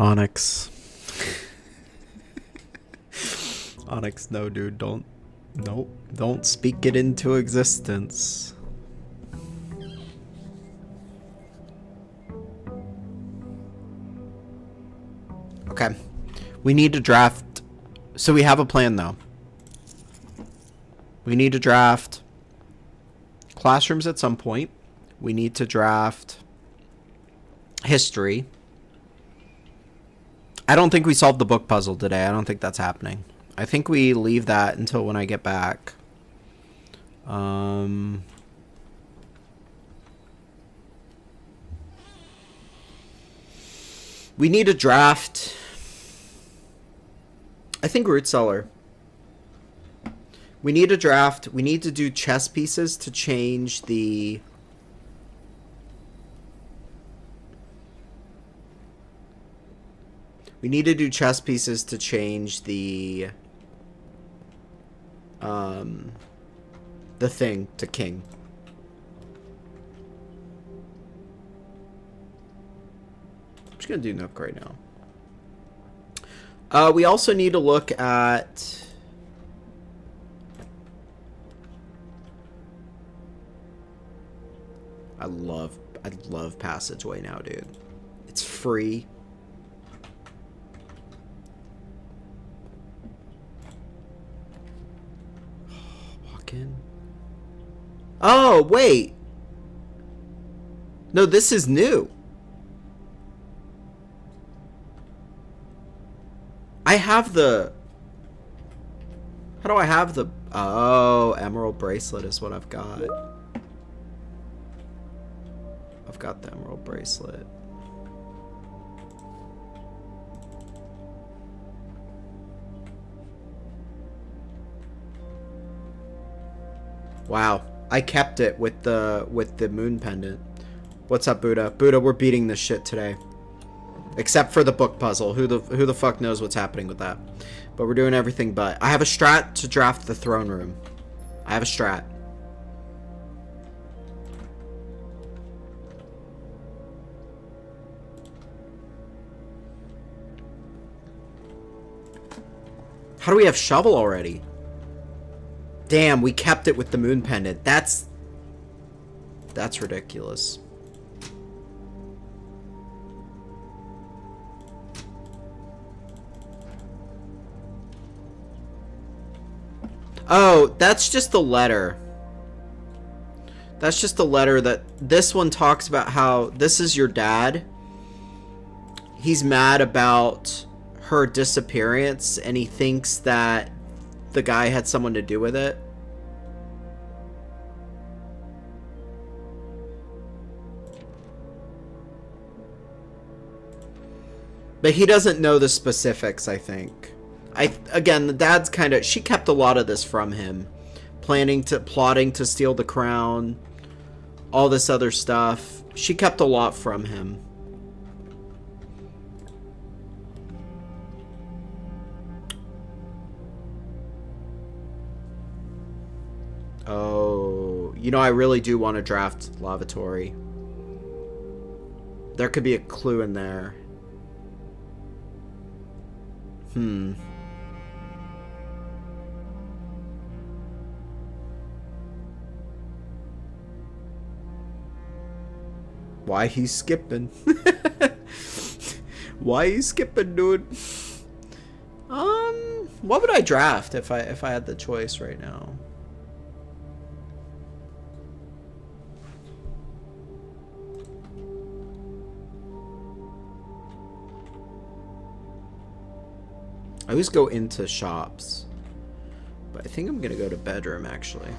Onyx. Onyx, no, dude, don't. Nope. Don't speak it into existence. Okay. We need to draft. So we have a plan, though. We need to draft classrooms at some point. We need to draft history. I don't think we solved the book puzzle today. I don't think that's happening. I think we leave that until when I get back. We need to draft. I think root cellar. We need to draft. We need to do chess pieces to change the. We need to do chess pieces to change the thing to king. I'm just gonna do Nook right now. We also need to look at I love Passageway now, dude. It's free. Walk in. Oh, wait. No, this is new. I have the... How do I have the... Oh, Emerald Bracelet is what I've got. I've got the Emerald Bracelet. Wow. I kept it with the moon pendant. What's up, Buddha? Buddha, we're beating this shit today. Except for the book puzzle. Who the fuck knows what's happening with that? But we're doing everything but. I have a strat to draft the throne room. I have a strat. How do we have shovel already? Damn, we kept it with the moon pendant. That's ridiculous. Oh, that's just the letter. That's just the letter that this one talks about how this is your dad. He's mad about her disappearance and he thinks that the guy had someone to do with it. But he doesn't know the specifics, I think. Again, the dad's kind of... She kept a lot of this from him. Plotting to steal the crown. All this other stuff. She kept a lot from him. Oh, you know, I really do want to draft Lavatory. There could be a clue in there. Why he's skipping? Why he's skipping, dude? What would I draft if I had the choice right now? I always go into shops, but I think I'm gonna go to bedroom actually.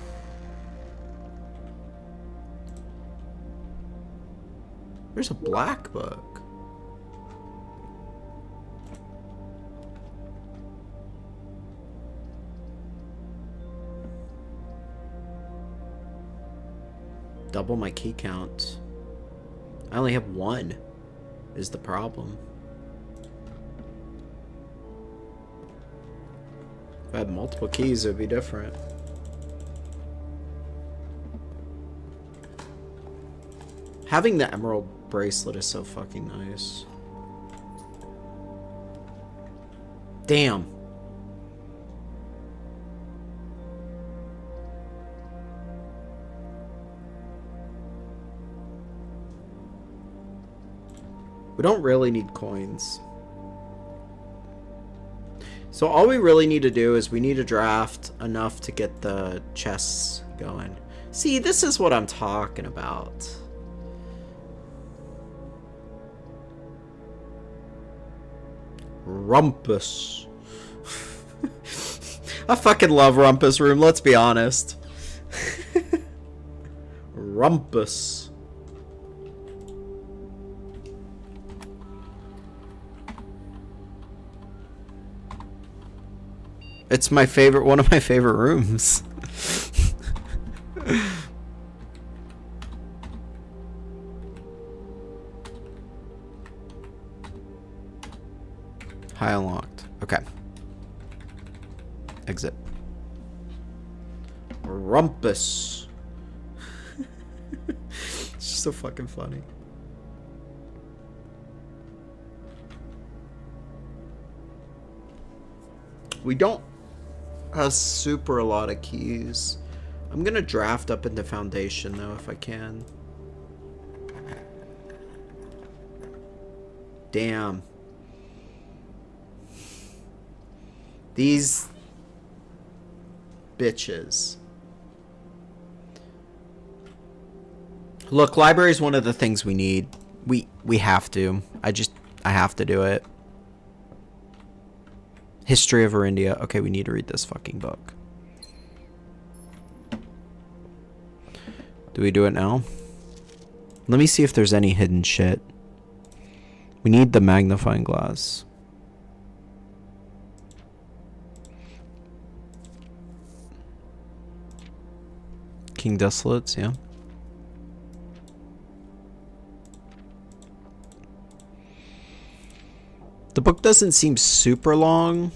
There's a black book. Double my key count. I only have one, is the problem. If I had multiple keys, it would be different. Having the emerald bracelet is so fucking nice. Damn. We don't really need coins. So all we really need to do is we need to draft enough to get the chests going. See, this is what I'm talking about. Rumpus. I fucking love Rumpus Room, let's be honest. Rumpus. It's my favorite, one of my favorite rooms. High unlocked. Okay. Exit. Rumpus. It's just so fucking funny. We don't have super a lot of keys. I'm gonna draft up into Foundation though if I can. Damn. These bitches. Look, library is one of the things we need. We have to. I have to do it. History of Arindia. Okay, we need to read this fucking book. Do we do it now? Let me see if there's any hidden shit. We need the magnifying glass. King Desolates, yeah. The book doesn't seem super long.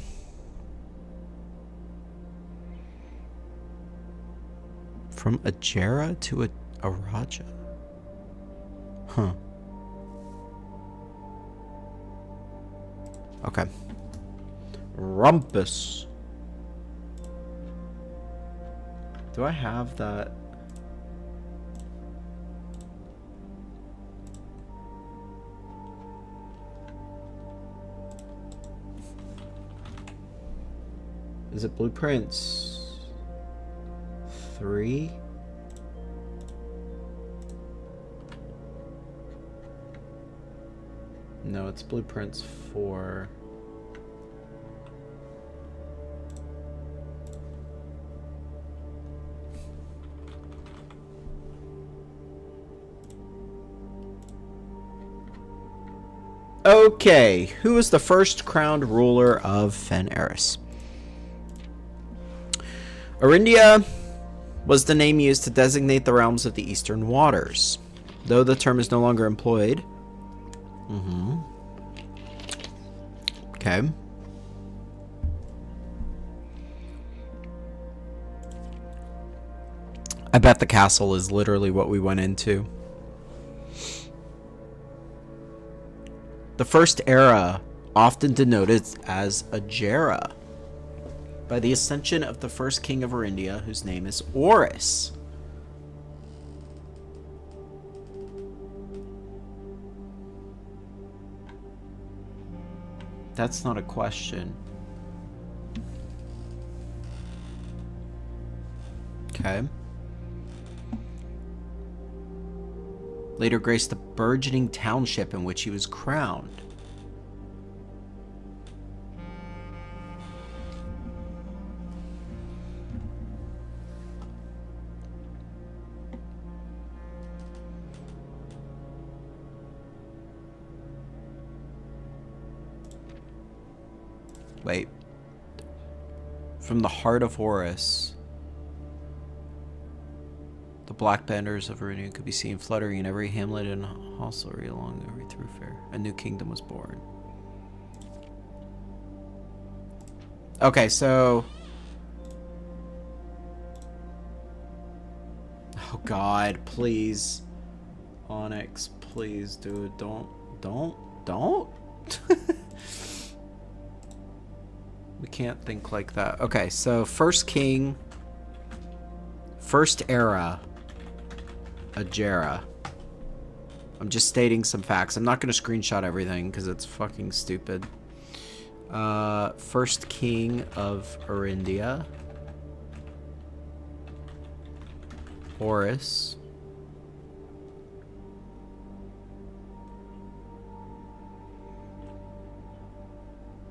From a Jera to a Raja. Huh. Okay. Rumpus. Do I have that? Is it Blueprints 3? No, it's Blueprints 4. Okay, who was the first crowned ruler of Fen Eris? Arindia was the name used to designate the realms of the Eastern Waters. Though the term is no longer employed. Okay. I bet the castle is literally what we went into. The first era, often denoted as a Jera, by the ascension of the first king of Arindia, whose name is Oris. That's not a question. Okay. Later graced the burgeoning township in which he was crowned. Wait. From the heart of Horus, the black banners of Arindia could be seen fluttering in every hamlet and hostelry along every thoroughfare. A new kingdom was born. Okay, so... Oh god, please. Onyx, please, dude. Don't. can't think like that. Okay, so first king, first era, Ajera. I'm just stating some facts. I'm not going to screenshot everything because it's fucking stupid. First king of Arindia. Horus.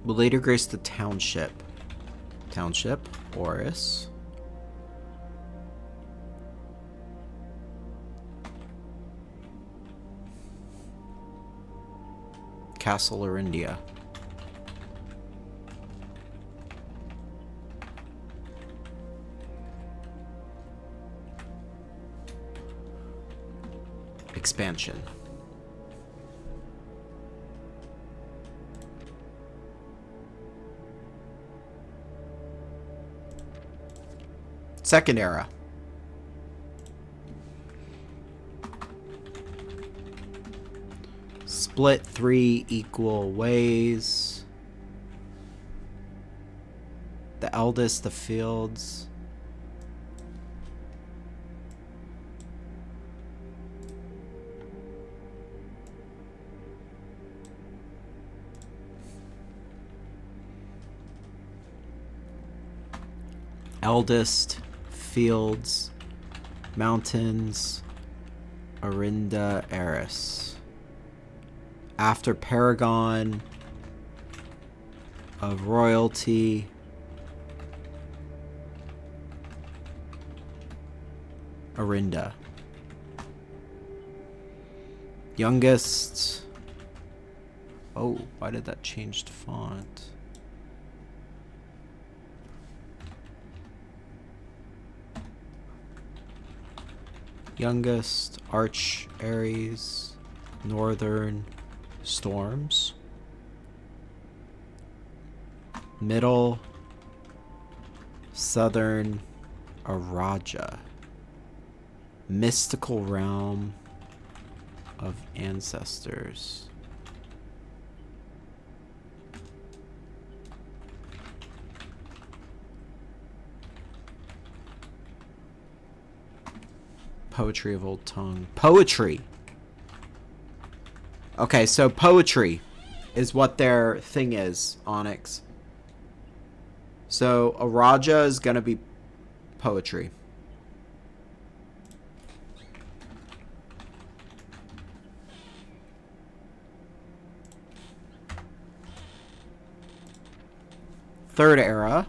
Will later grace the township. Township, Horus. Castle Arindia. Expansion. Second era. Split 3 equal ways. The eldest, the fields. Eldest, fields, mountains, Arinda, Eris. After Paragon of Royalty, Arinda. Youngest. Oh, why did that change the font? Youngest, Arch Ares, Northern Storms. Middle, Southern Araja. Mystical Realm of Ancestors. Poetry of Old Tongue. Poetry! Okay, so poetry is what their thing is, Onyx. So Araja is gonna be poetry. Third era.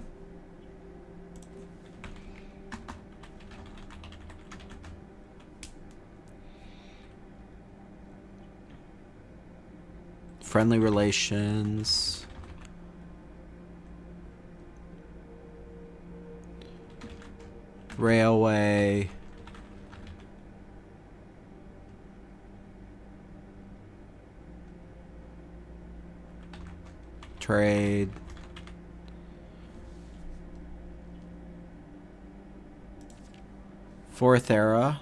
Friendly relations. Railway. Trade. Fourth era.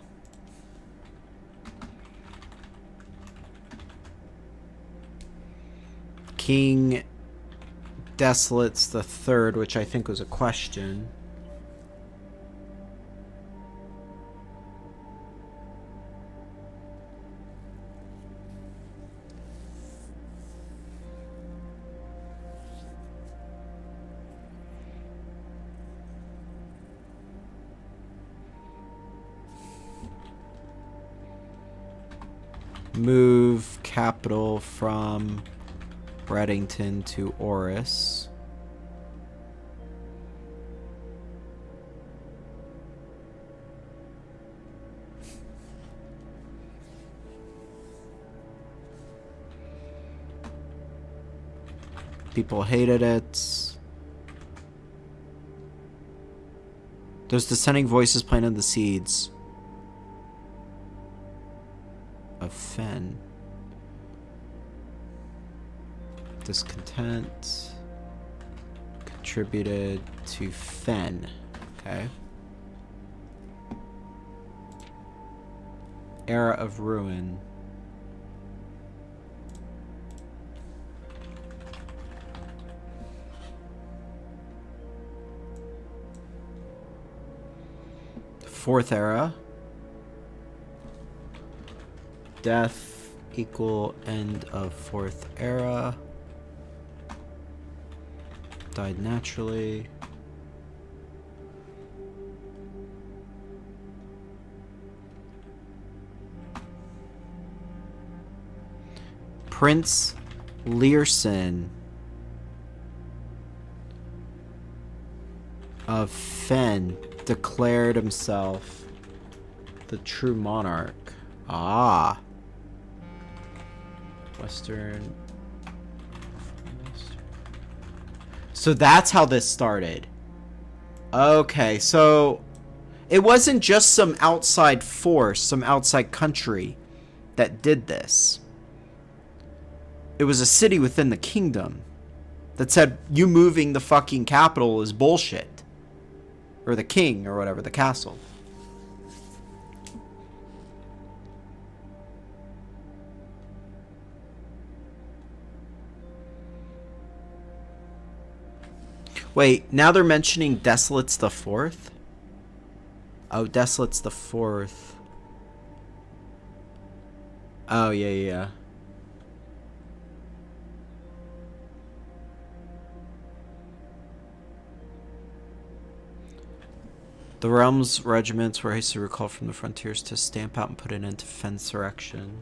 King Desolates the Third, which I think was a question. Move capital from Reddington to Oris. People hated it. Those dissenting voices planted the seeds of Fen. Discontent contributed to Fen. Okay. Era of Ruin. Fourth era. Death equal end of fourth era. Died naturally. Prince Learson of Fen declared himself the true monarch. Ah. Western. So that's how this started. Okay, so it wasn't just some outside force, some outside country that did this. It was a city within the kingdom that said, you moving the fucking capital is bullshit. Or the king, or whatever, the castle. Wait, now they're mentioning Desolates the Fourth? Oh, Desolates the Fourth. Oh, yeah. The realm's regiments were hastily recalled from the frontiers to stamp out and put an end to Fensurrection.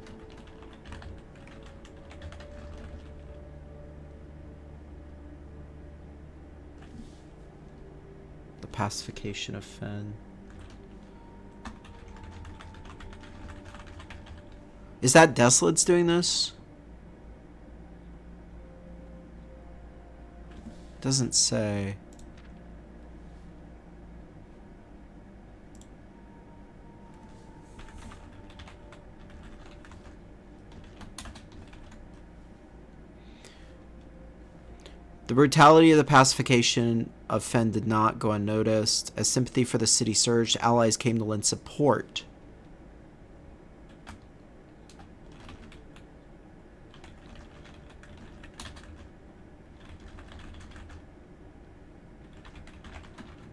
The pacification of Fen. Is that Desolates doing this? Doesn't say. The brutality of the pacification of Fen did not go unnoticed. As sympathy for the city surged, allies came to lend support.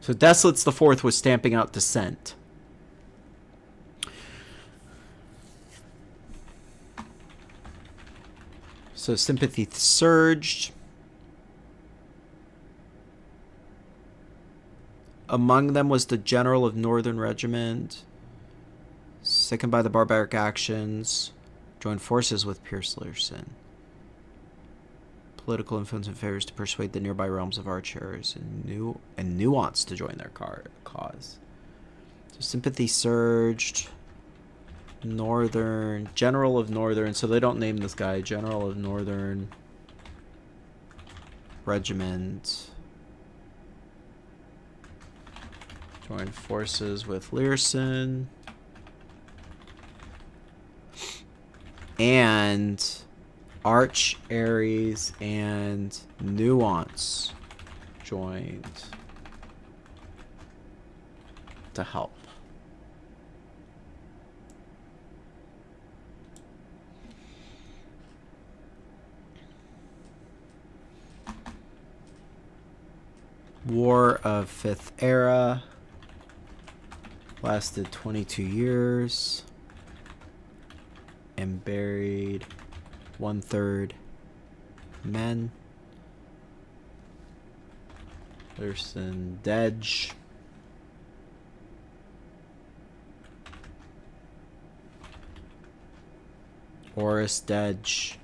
So Desolates the Fourth was stamping out dissent. So sympathy surged. Among them was the general of Northern Regiment, sickened by the barbaric actions, joined forces with Pierce Learson. Political influence and favors to persuade the nearby realms of archers and nuance to join their cause. So sympathy surged. Northern, general of Northern, so they don't name this guy, general of Northern Regiment. Joined forces with Learson. And Arch, Ares, and Nuance joined to help. War of Fifth Era. Lasted 22 years. And buried 1/3 men. Learson Dedge. Horus Dedge.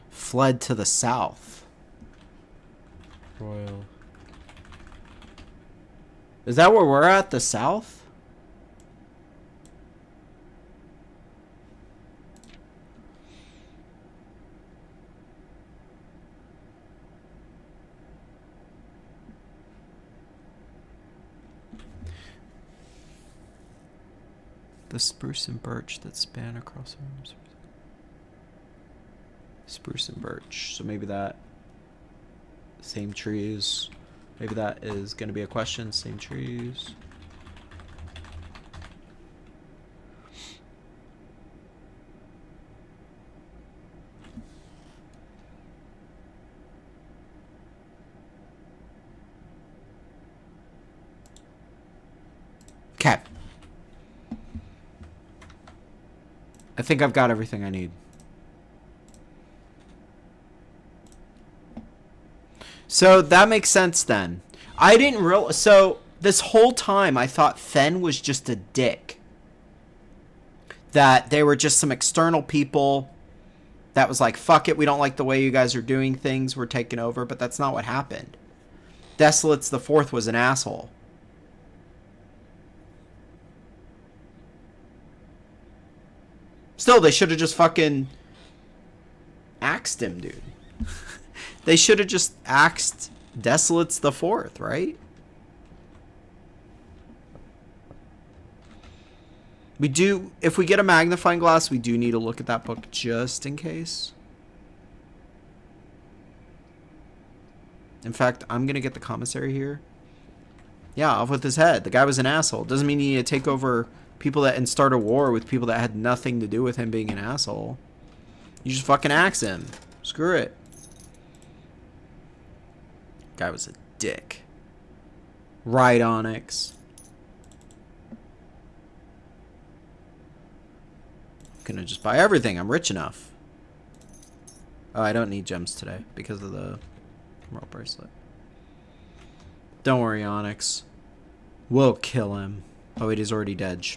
Fled to the south. Royal. Is that where we're at? The south? The spruce and birch that span across arms. Spruce and birch. So maybe that same trees Maybe that is going to be a question. Same trees. Okay. I think I've got everything I need. So that makes sense then. I didn't realize. So this whole time I thought Fen was just a dick. That they were just some external people that was like, fuck it, we don't like the way you guys are doing things, we're taking over. But that's not what happened. Desolates the Fourth was an asshole. Still, they should have just fucking axed him, dude. They should have just axed Desolates the Fourth, right? We do, if we get a magnifying glass, we do need to look at that book just in case. In fact, I'm going to get the commissary here. Yeah, off with his head. The guy was an asshole. Doesn't mean you need to take over people that and start a war with people that had nothing to do with him being an asshole. You just fucking axe him. Screw it. Guy was a dick. Right, Onyx. I'm gonna just buy everything. I'm rich enough. Oh, I don't need gems today because of the emerald bracelet. Don't worry, Onyx. We'll kill him. Oh wait, he's already dead.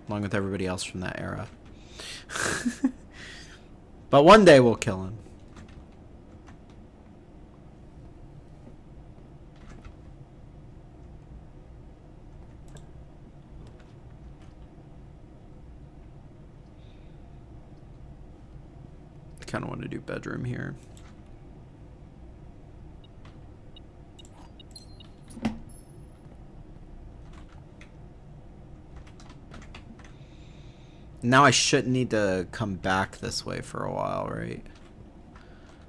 Along with everybody else from that era. But one day we'll kill him. I kind of want to do bedroom here. Now I shouldn't need to come back this way for a while, right?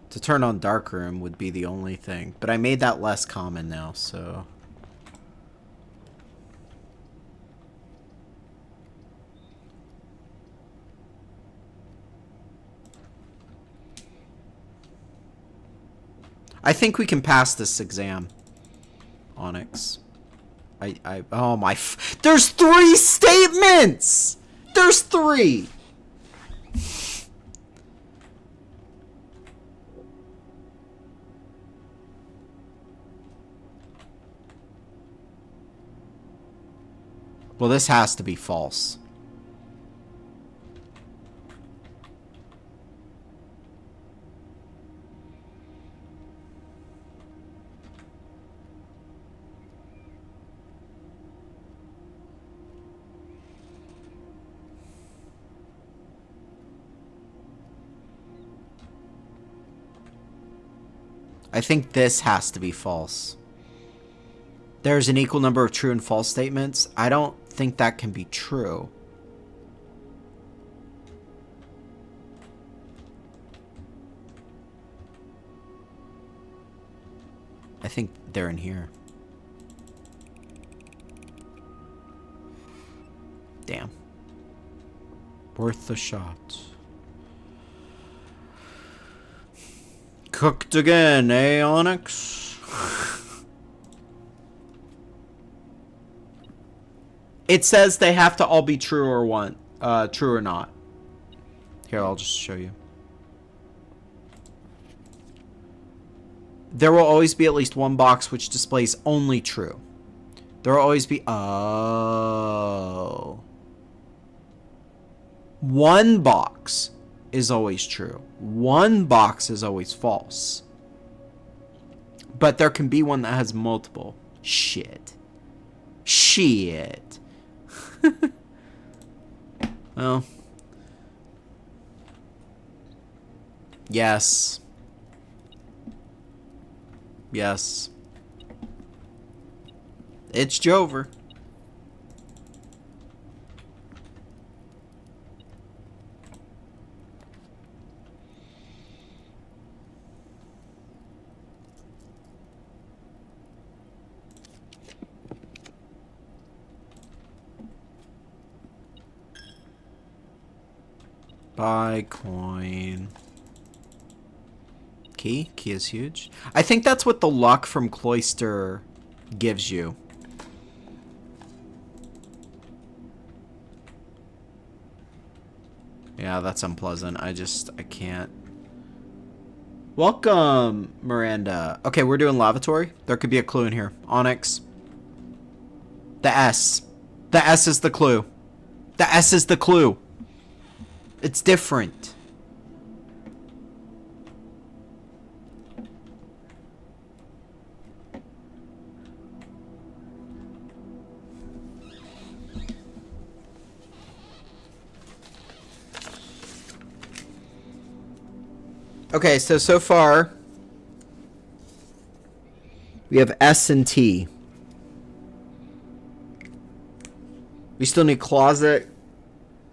To turn on darkroom would be the only thing. But I made that less common now, so... I think we can pass this exam, Onyx. Oh my... There's 3 statements! There's 3! Well, this has to be false. I think this has to be false. There's an equal number of true and false statements. I don't think that can be true. I think they're in here. Damn. Worth the shot. Cooked again, eh, Onyx? It says they have to all be true or true or not. Here, I'll just show you. There will always be at least one box which displays only true. There will always be... Oh. One box is always true. One box is always false. But there can be one that has multiple. Shit. Shit. Well. Yes. Yes. It's Jover. Buy coin. Key? Key is huge. I think that's what the luck from Cloister gives you. Yeah, that's unpleasant. I can't. Welcome, Miranda. Okay, we're doing lavatory. There could be a clue in here. Onyx. The S. The S is the clue. The S is the clue. It's different. Okay, so far we have S and T. We still need closet,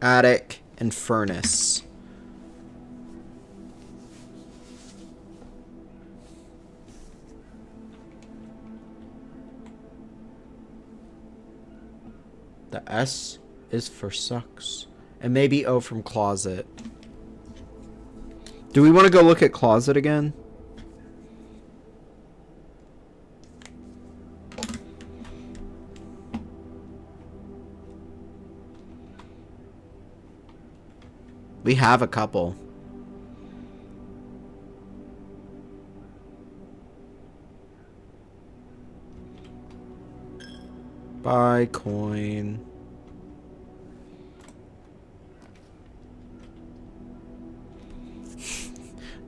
attic, and furnace. The S is for sucks. And maybe O from closet. Do we want to go look at closet again? We have a couple. Buy coin.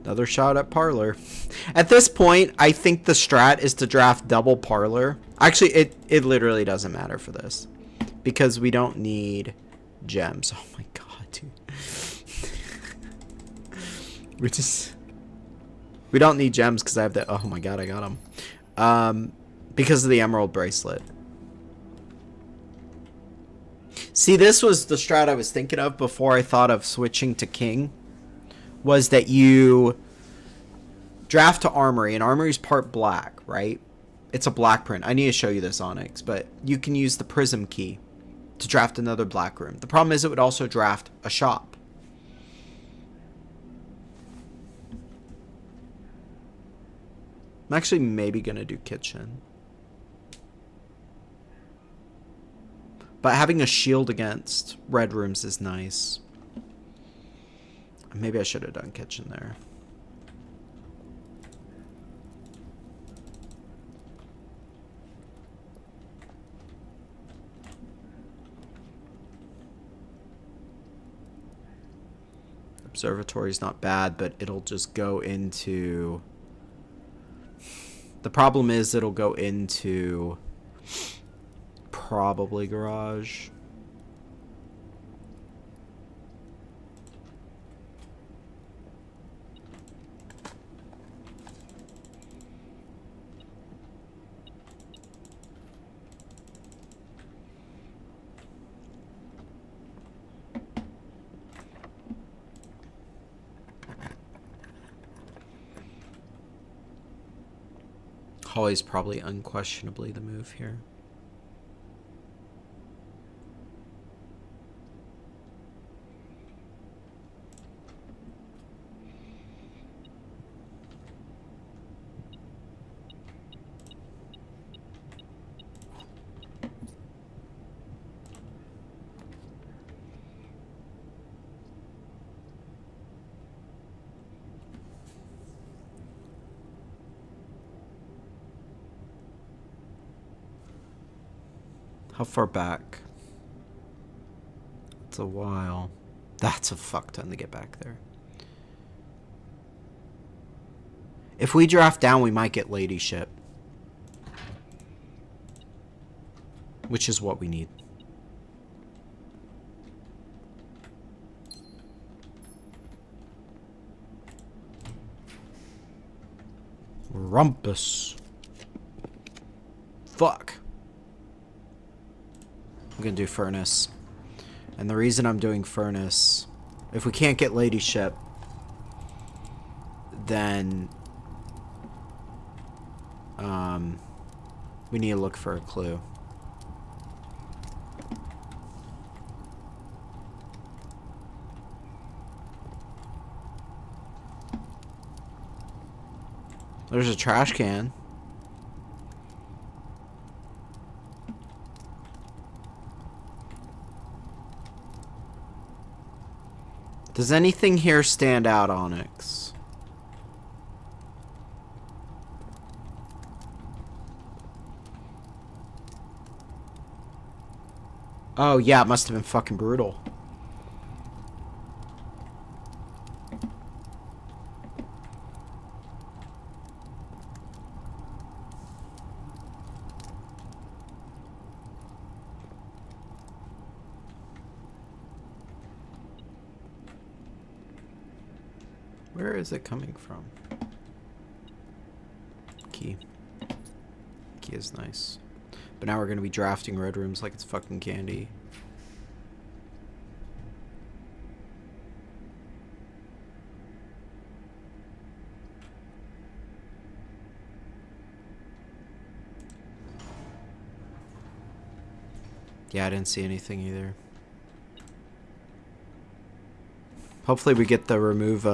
Another shot at parlor. At this point, I think the strat is to draft double parlor. Actually, it literally doesn't matter for this. Because we don't need gems. Oh my god, dude. We don't need gems because I have the... Oh my god, I got them. Because of the emerald bracelet. See, this was the strat I was thinking of before I thought of switching to king. Was that you draft to armory, and armory's part black, right? It's a black print. I need to show you this, Onyx, but you can use the prism key to draft another black room. The problem is it would also draft a shop. I'm actually maybe going to do kitchen. But having a shield against red rooms is nice. Maybe I should have done kitchen there. Observatory is not bad, but it'll just go into... The problem is it'll go into probably garage. Hallway's probably unquestionably the move here. How far back? It's a while. That's a fuck ton to get back there. If we draft down, we might get ladyship. Which is what we need. Rumpus. Fuck. I'm gonna do furnace. And the reason I'm doing furnace, if we can't get ladyship, then we need to look for a clue. There's a trash can. Does anything here stand out, Onyx? Oh, yeah, it must have been fucking brutal. Where is it coming from? Key. Key is nice. But now we're gonna be drafting red rooms like it's fucking candy. Yeah, I didn't see anything either. Hopefully we get the remove,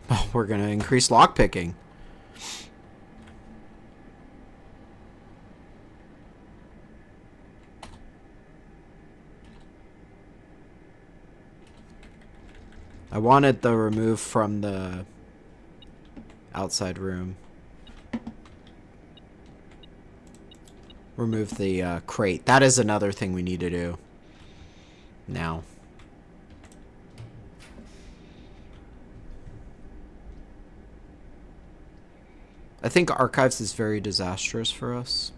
Oh, we're gonna increase lockpicking. I wanted the remove from the outside room. Remove the crate. That is another thing we need to do now. I think archives is very disastrous for us.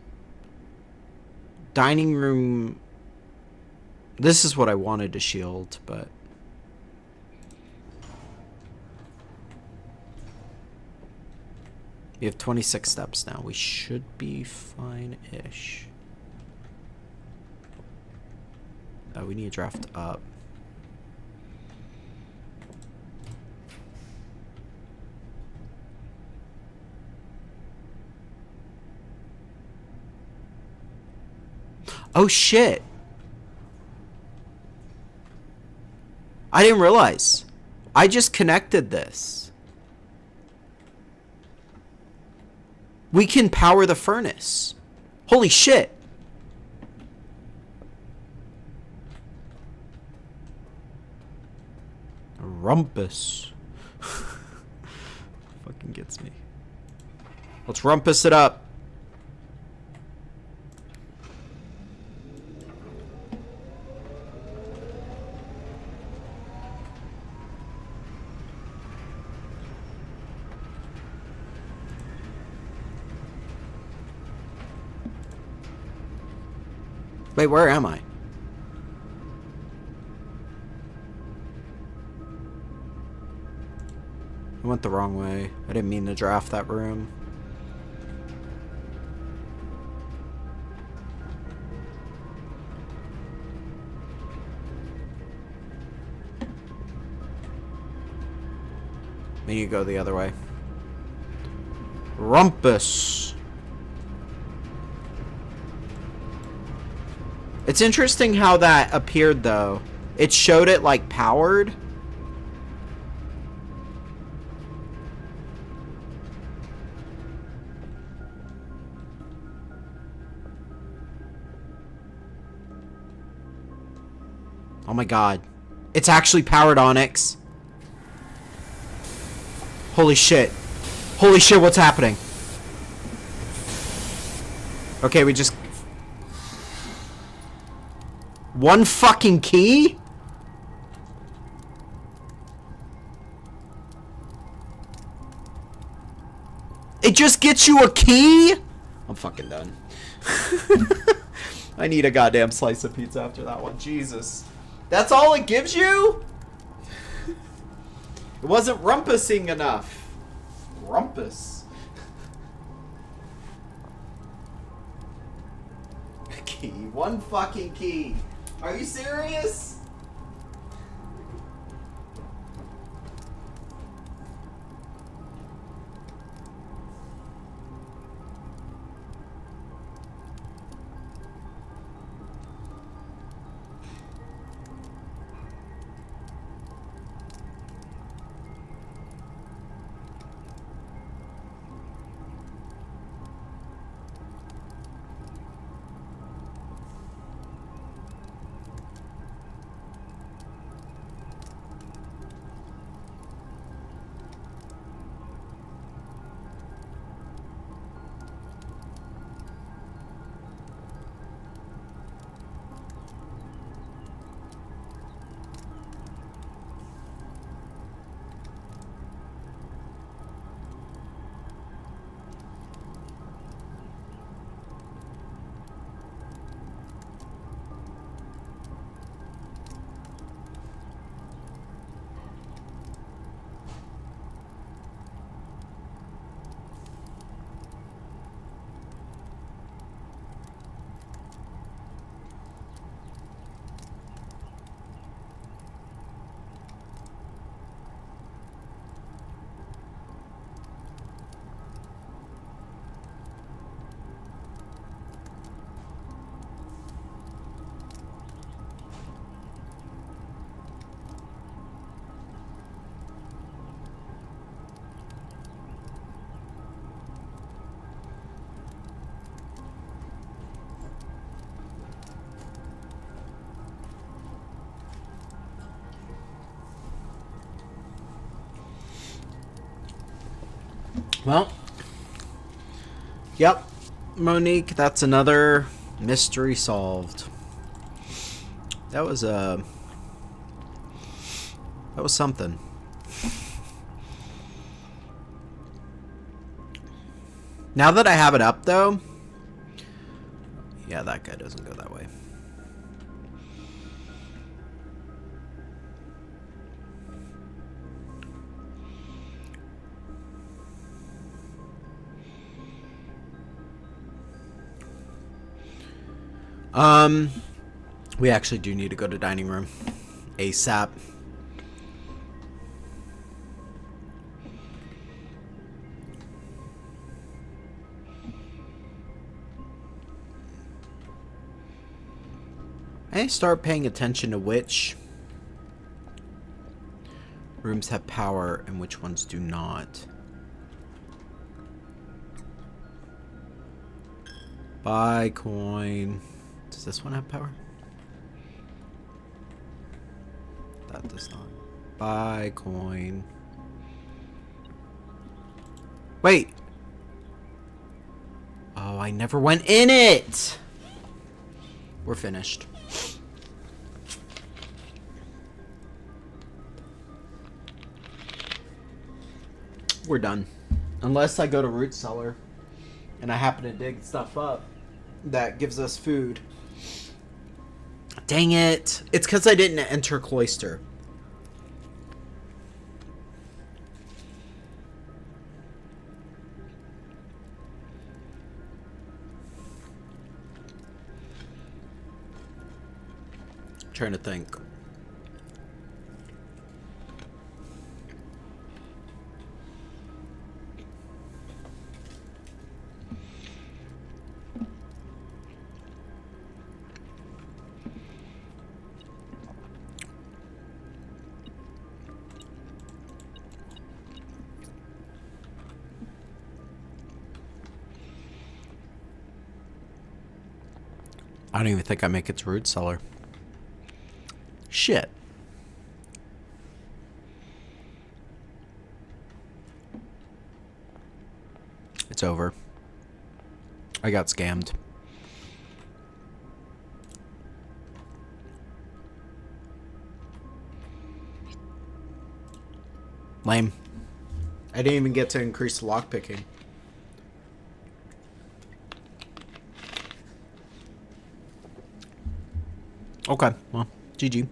Dining room. This is what I wanted to shield, but we have 26 steps now. We should be fine-ish. We need to draft up. Oh, shit. I didn't realize. I just connected this. We can power the furnace. Holy shit. Rumpus. Fucking gets me. Let's rumpus it up. Wait, where am I? I went the wrong way. I didn't mean to draft that room. We need to go the other way. Rumpus. It's interesting how that appeared, though. It showed it, like, powered. Oh my god. It's actually powered, Onyx. Holy shit. Holy shit, what's happening? Okay, we just... One fucking key? It just gets you a key? I'm fucking done. I need a goddamn slice of pizza after that one. Jesus. That's all it gives you? It wasn't rumpusing enough. Rumpus. Key. One fucking key. Are you serious? Well, yep, Monique, that's another mystery solved. That was something. Now that I have it up, though, yeah, that guy doesn't go that way. We actually do need to go to dining room ASAP. I start paying attention to which rooms have power and which ones do not. Buy coin. Does this one have power? That does not. Buy coin. Wait. Oh, I never went in it. We're finished. We're done. Unless I go to root cellar and I happen to dig stuff up that gives us food. Dang it. It's because I didn't enter cloister. Trying to think. I don't even think I make it to root cellar. Shit. It's over. I got scammed. Lame. I didn't even get to increase the lockpicking. Okay, well, GG.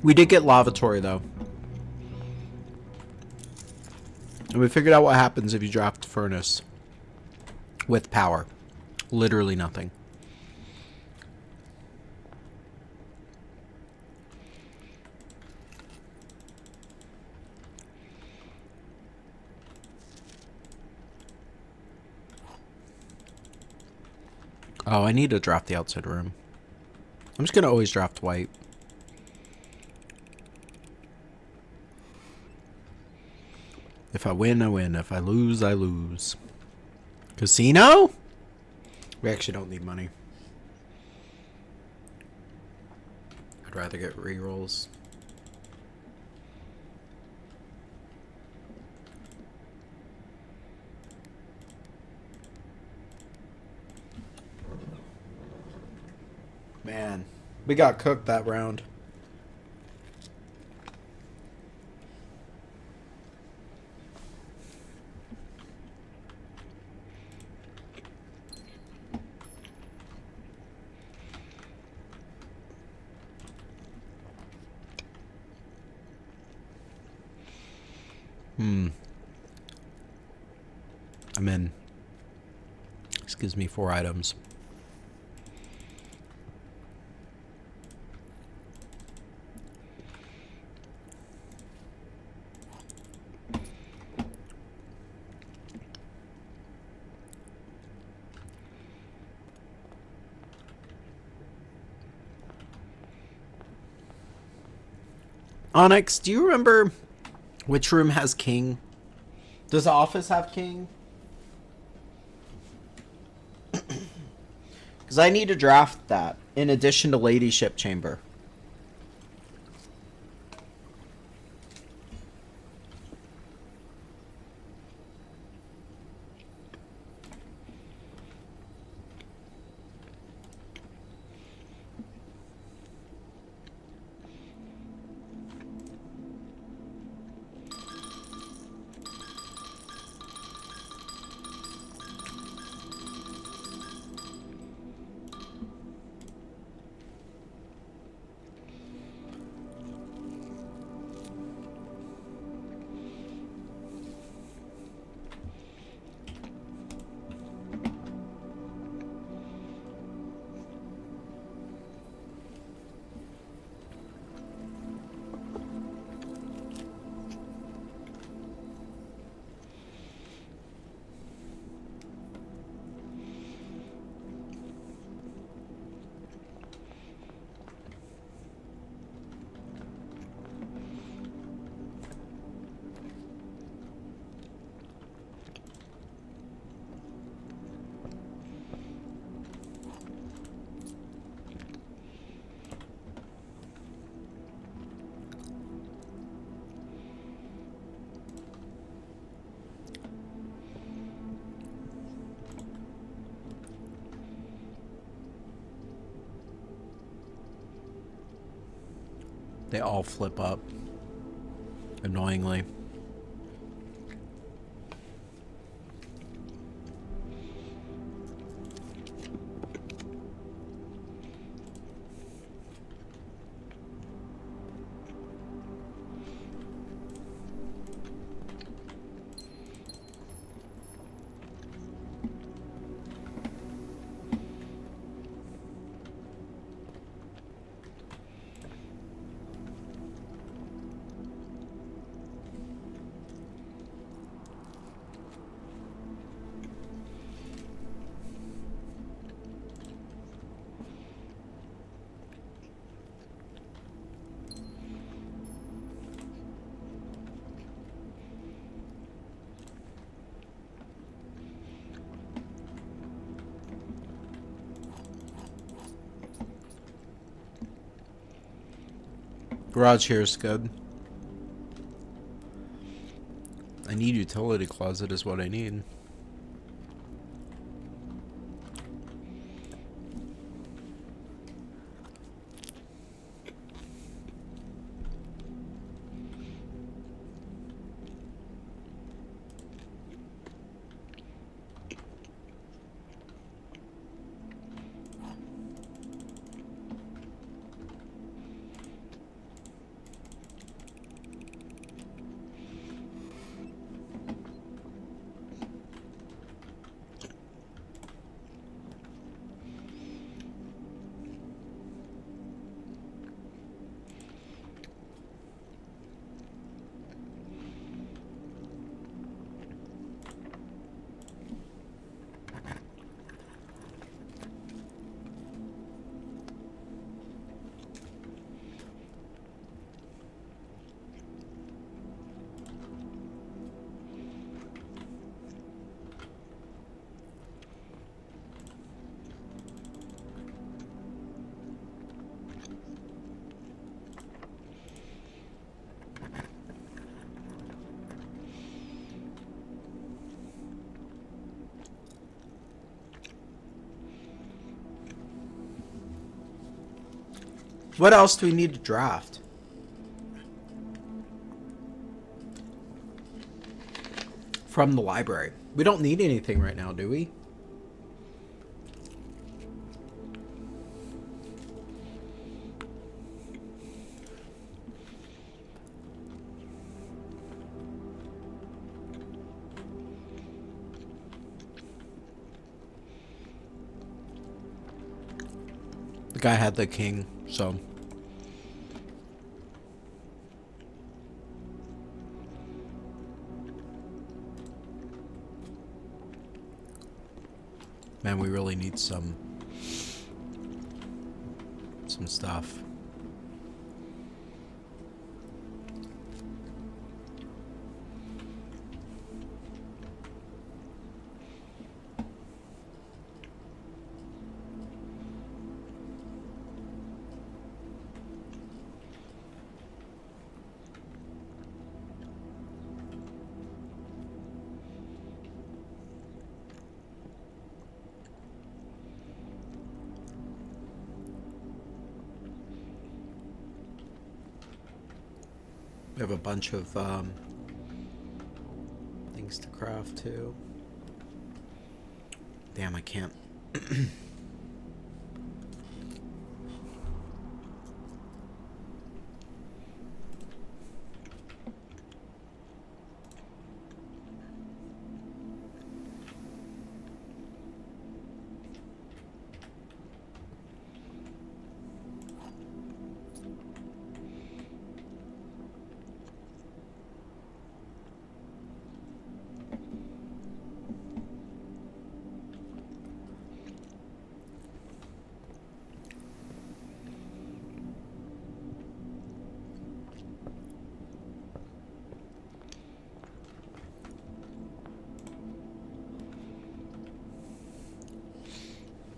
We did get lavatory, though. And we figured out what happens if you drop the furnace. With power. Literally nothing. Oh, I need to draft the outside room. I'm just gonna always draft white. If I win, I win. If I lose, I lose. Casino? We actually don't need money. I'd rather get rerolls. Man, we got cooked that round. I'm in. This gives me 4 items. Onyx, do you remember which room has king? Does the office have king? Because I need to draft that in addition to ladyship chamber. They all flip up. Annoyingly. Garage here is good. I need utility closet is what I need. What else do we need to draft? From the library. We don't need anything right now, do we? The guy had the king, so... Man, we really need some stuff. have a bunch of things to craft too. Damn, I can't.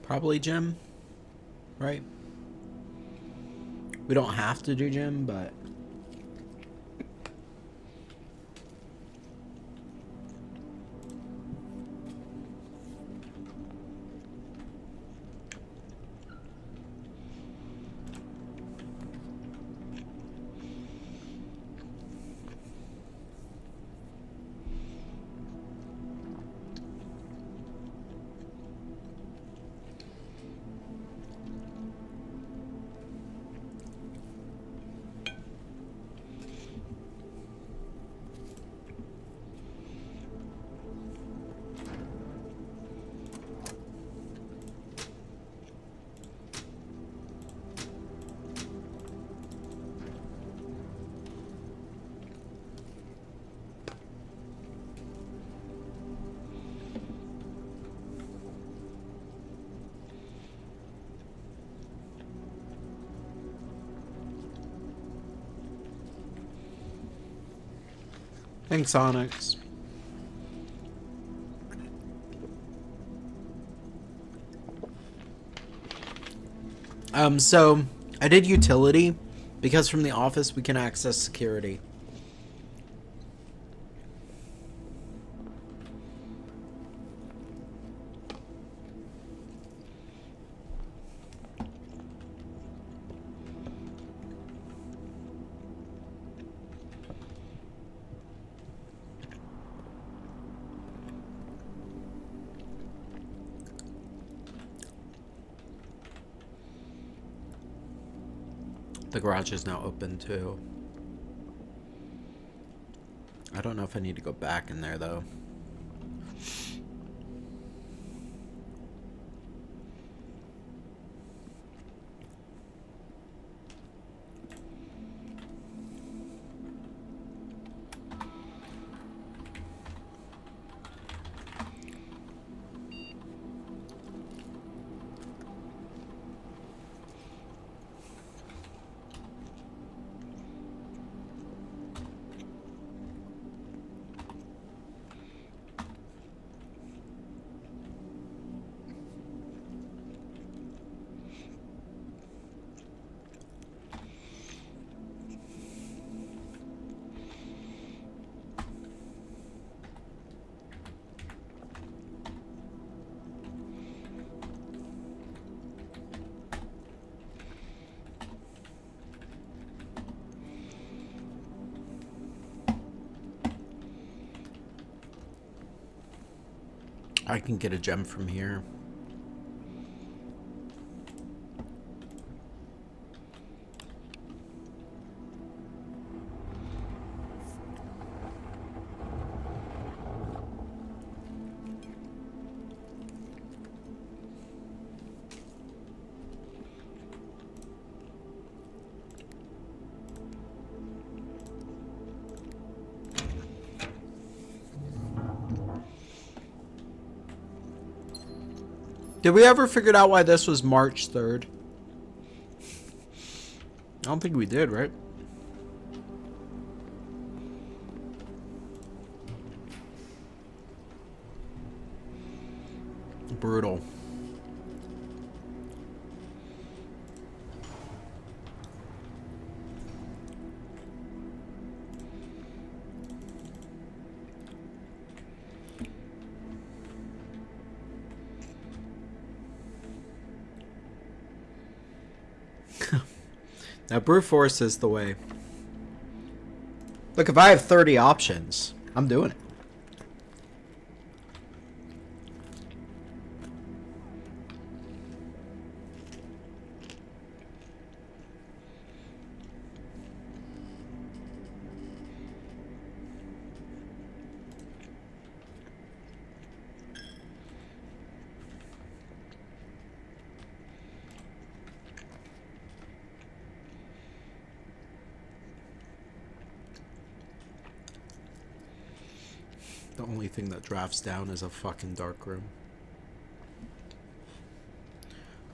Probably gym, right? We don't have to do gym, but thanks, Onyx. So I did utility because from the office we can access security. The garage is now open too. I don't know if I need to go back in there though. I can get a gem from here. Did we ever figure out why this was March 3rd? I don't think we did, right? Brutal. Now, brute force is the way. Look, if I have 30 options, I'm doing it. The only thing that drafts down is a fucking dark room.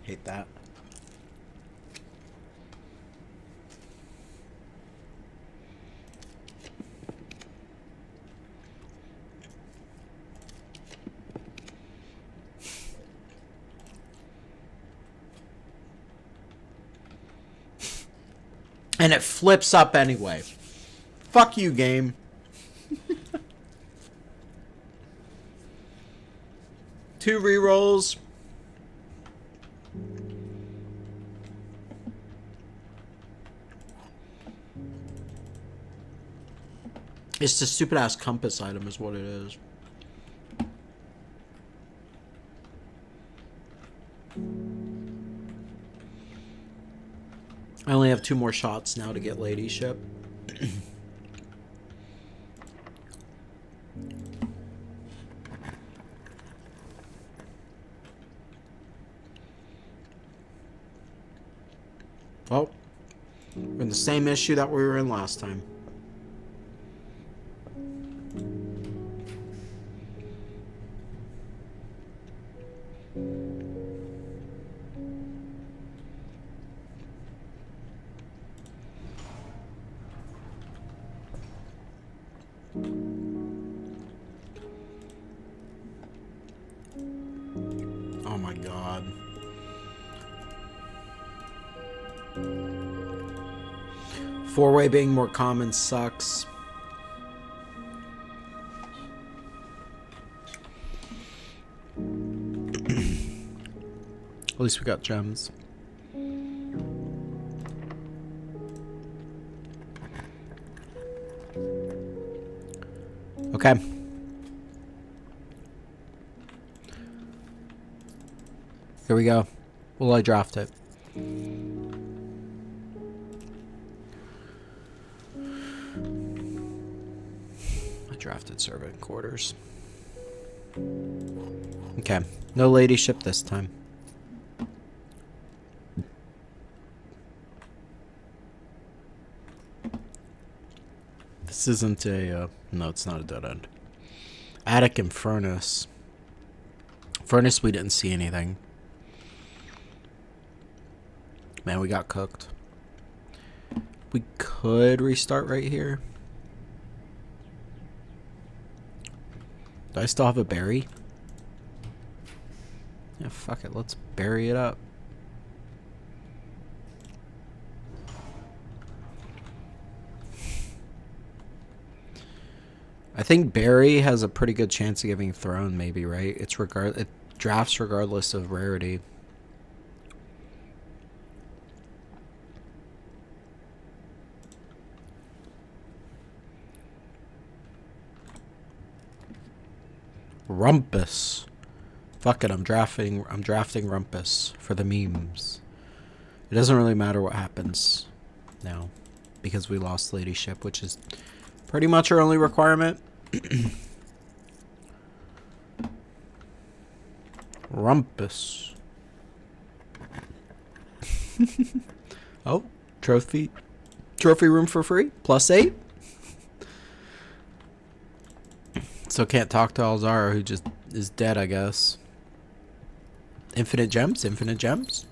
Hate that. And it flips up anyway. Fuck you, game. Two rerolls. It's the stupid ass compass item is what it is. I only have 2 more shots now to get ladyship. Oh, we're in the same issue that we were in last time. Oh my god. Four-way being more common sucks. At least we got gems. Okay. Here we go. Will I draft it? I drafted servant quarters. Okay. No ladyship this time. This isn't a... no, it's not a dead end. Attic and furnace. Furnace, we didn't see anything. Man, we got cooked. We could restart right here. Do I still have a berry? Yeah, fuck it. Let's bury it up. I think berry has a pretty good chance of giving throne, maybe, right? It drafts regardless of rarity. Rumpus. Fuck it, I'm drafting Rumpus for the memes. It doesn't really matter what happens now because we lost ladyship, which is pretty much our only requirement. Rumpus. Oh, trophy room for free. +8. So can't talk to Alzara, who just is dead, I guess. Infinite gems? Infinite gems?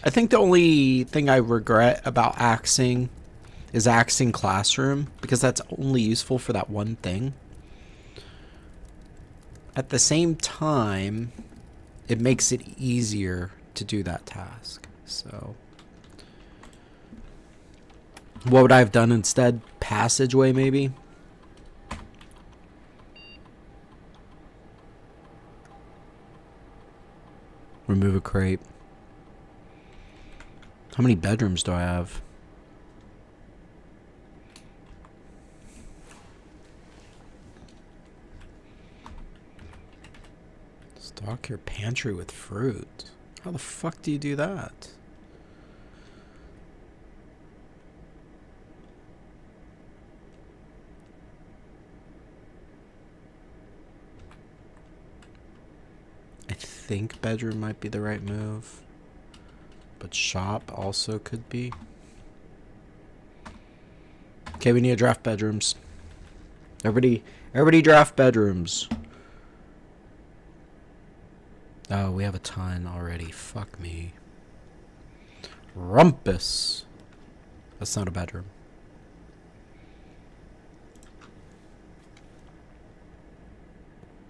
I think the only thing I regret about axing is axing classroom, because that's only useful for that one thing. At the same time, it makes it easier to do that task. So what would I have done instead? Passageway, maybe? Remove a crate. How many bedrooms do I have? Stock your pantry with fruit. How the fuck do you do that? I think bedroom might be the right move, but shop also could be. Okay, we need to draft bedrooms. Everybody draft bedrooms. Oh, we have a ton already. Fuck me. Rumpus. That's not a bedroom.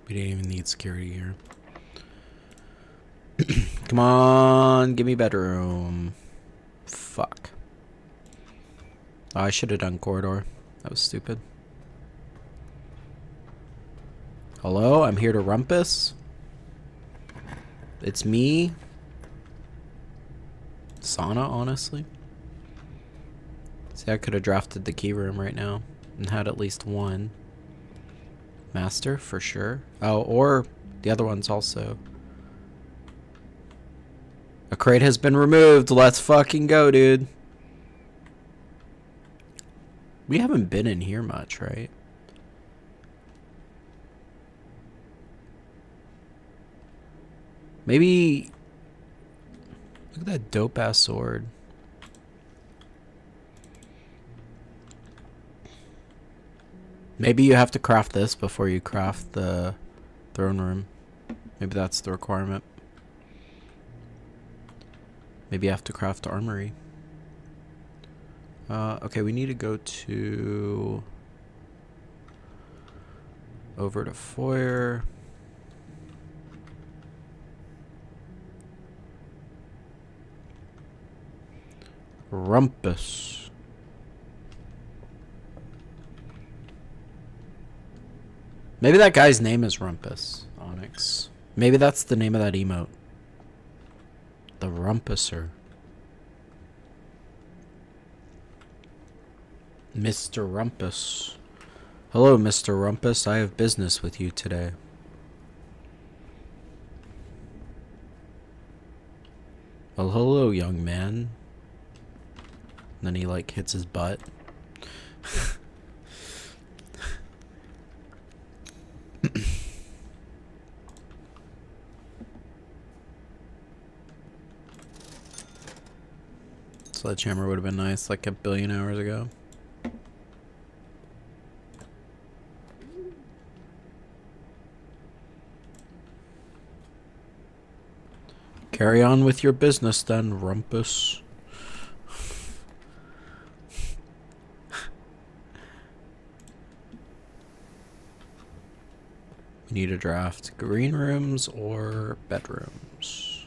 We didn't even need security here. Come on, give me bedroom. Fuck. Oh, I should have done corridor. That was stupid. Hello, I'm here to rumpus. It's me. Sauna, honestly. See, I could have drafted the key room right now and had at least one. Master, for sure. Oh, or the other one's also. A crate has been removed. Let's fucking go, dude. We haven't been in here much, right? Maybe... Look at that dope-ass sword. Maybe you have to craft this before you craft the throne room. Maybe that's the requirement. Maybe you have to craft armory. Okay, we need to go to... Over to foyer. Rumpus. Maybe that guy's name is Rumpus, Onyx. Maybe that's the name of that emote. The Rumpuser. Mr. Rumpus. Hello, Mr. Rumpus. I have business with you today. Well, hello, young man. And then he, like, hits his butt. Sledgehammer would have been nice, like a billion hours ago. Carry on with your business then, Rumpus. We need a draft green rooms or bedrooms.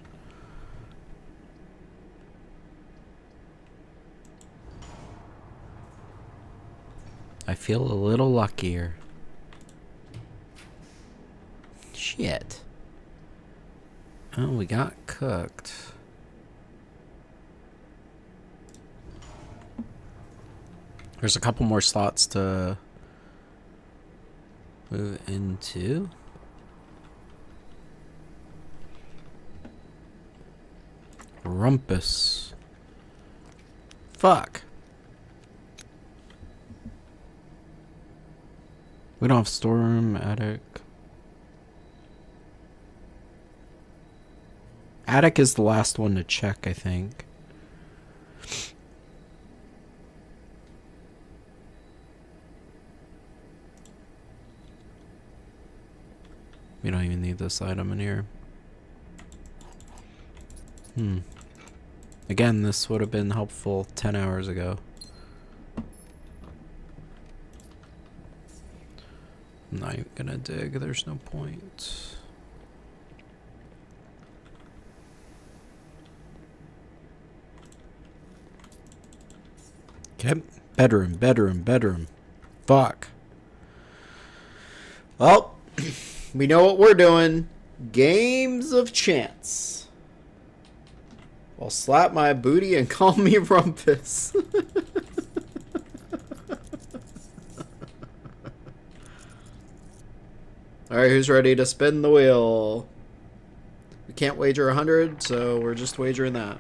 I feel a little luckier. Shit. Oh, we got cooked. There's a couple more slots to move into. Rumpus. Fuck. We don't have storeroom, attic. Attic is the last one to check, I think. We don't even need this item in here. Again, this would have been helpful 10 hours ago. I'm not even gonna dig, there's no point. Okay, bedroom, bedroom, bedroom. Fuck. Well, we know what we're doing. Games of chance. Well, slap my booty and call me Rumpus. Alright, who's ready to spin the wheel? We can't wager 100, so we're just wagering that.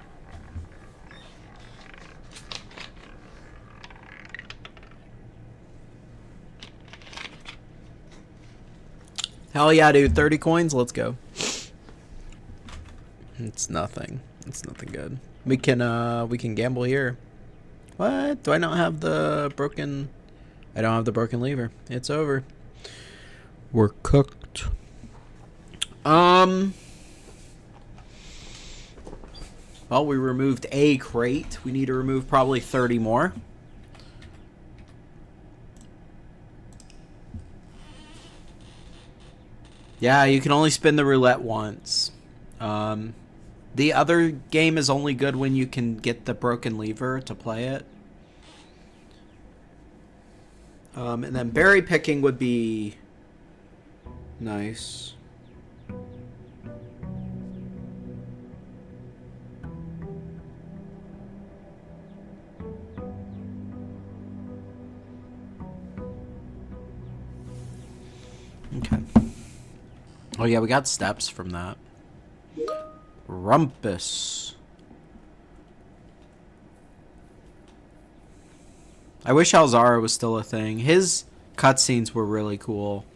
Hell yeah, dude. 30 coins? Let's go. It's nothing. It's nothing good. We can gamble here. What? Do I not have the broken... I don't have the broken lever. It's over. We're cooked. Well, we removed a crate. We need to remove probably 30 more. Yeah, you can only spin the roulette once. The other game is only good when you can get the broken lever to play it. And then berry picking would be nice. Okay. Oh yeah, we got steps from that. Rumpus. I wish Alzara was still a thing. His cutscenes were really cool.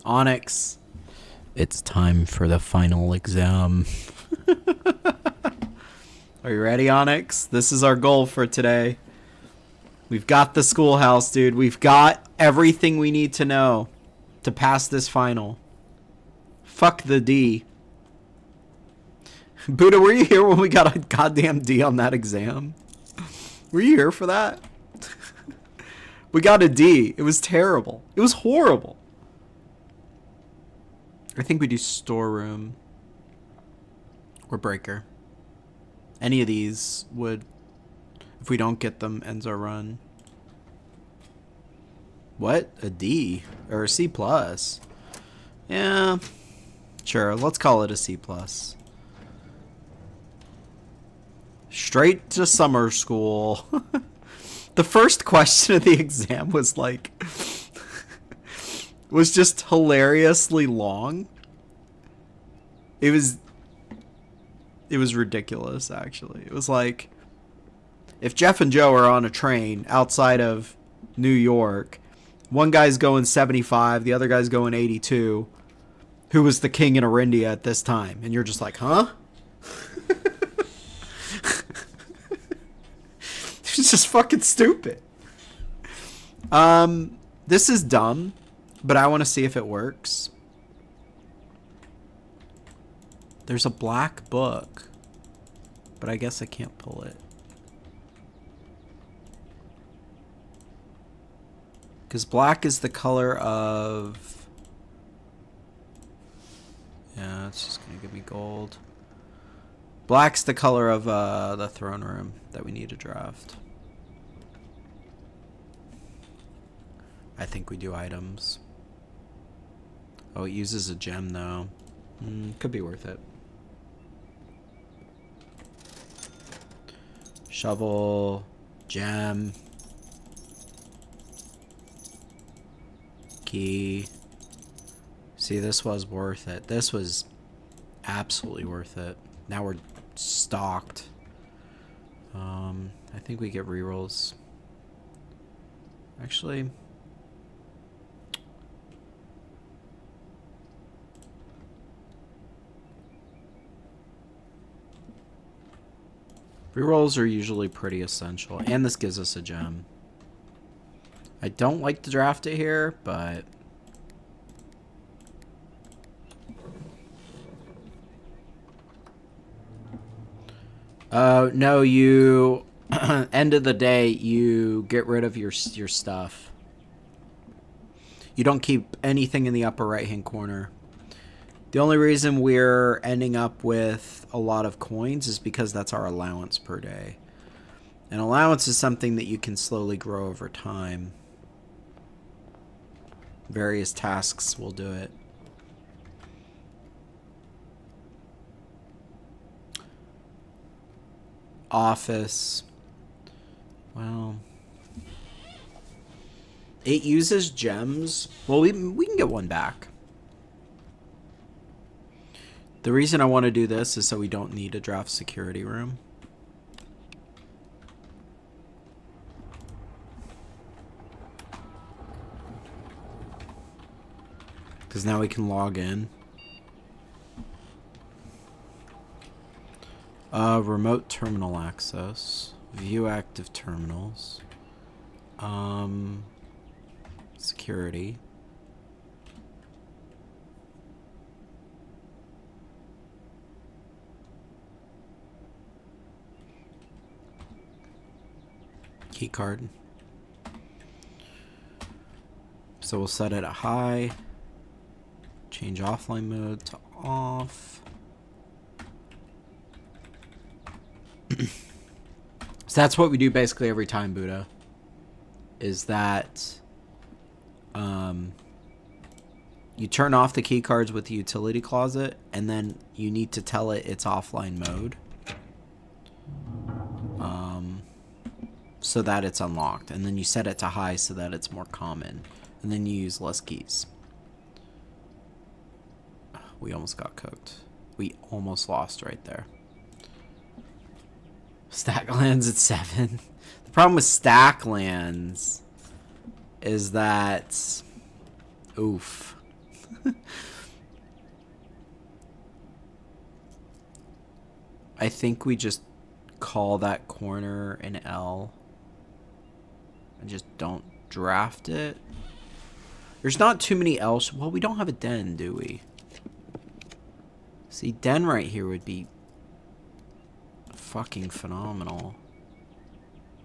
Onyx. It's time for the final exam. Are you ready, Onyx? This is our goal for today. We've got the schoolhouse, dude. We've got everything we need to know to pass this final. Fuck the D. Buddha, were you here when we got a goddamn D on that exam? Were you here for that? We got a D. It was terrible. It was horrible. I think we do storeroom or breaker. Any of these would, if we don't get them, ends our run. What? A D? Or a C plus? Yeah. Sure, let's call it a C plus. Straight to summer school. The first question of the exam was like... was just hilariously long. It was ridiculous, actually. It was like, if Jeff and Joe are on a train outside of New York, one guy's going 75, the other guy's going 82. Who was the king in Arindia at this time? And you're just like, huh? It's just fucking stupid. This is dumb, but I want to see if it works. There's a black book, but I guess I can't pull it. Because black is the color of... Yeah, it's just going to give me gold. Black's the color of the throne room that we need to draft. I think we do items. Oh, it uses a gem, though. Could be worth it. Shovel, gem, key. See, this was worth it. This was absolutely worth it. Now we're stocked. I think we get rerolls. Actually, rerolls are usually pretty essential, and this gives us a gem. I don't like to draft it here, but... no, you... end of the day, you get rid of your stuff. You don't keep anything in the upper right-hand corner. The only reason we're ending up with a lot of coins is because that's our allowance per day. And allowance is something that you can slowly grow over time. Various tasks will do it. Office. Well, it uses gems. Well, we can get one back. The reason I want to do this is so we don't need a draft security room. Because now we can log in. Remote terminal access. View active terminals. Security. Key card. So we'll set it at high. Change offline mode to off. So that's what we do basically every time, Buddha. Is that you turn off the key cards with the utility closet, and then you need to tell it it's offline mode. So that it's unlocked. And then you set it to high so that it's more common. And then you use less keys. We almost got cooked. We almost lost right there. Stack lands at 7. The problem with stack lands is that... Oof. I think we just call that corner an L. And just don't draft it. There's not too many L's. Well, we don't have a den, do we? See, den right here would be fucking phenomenal.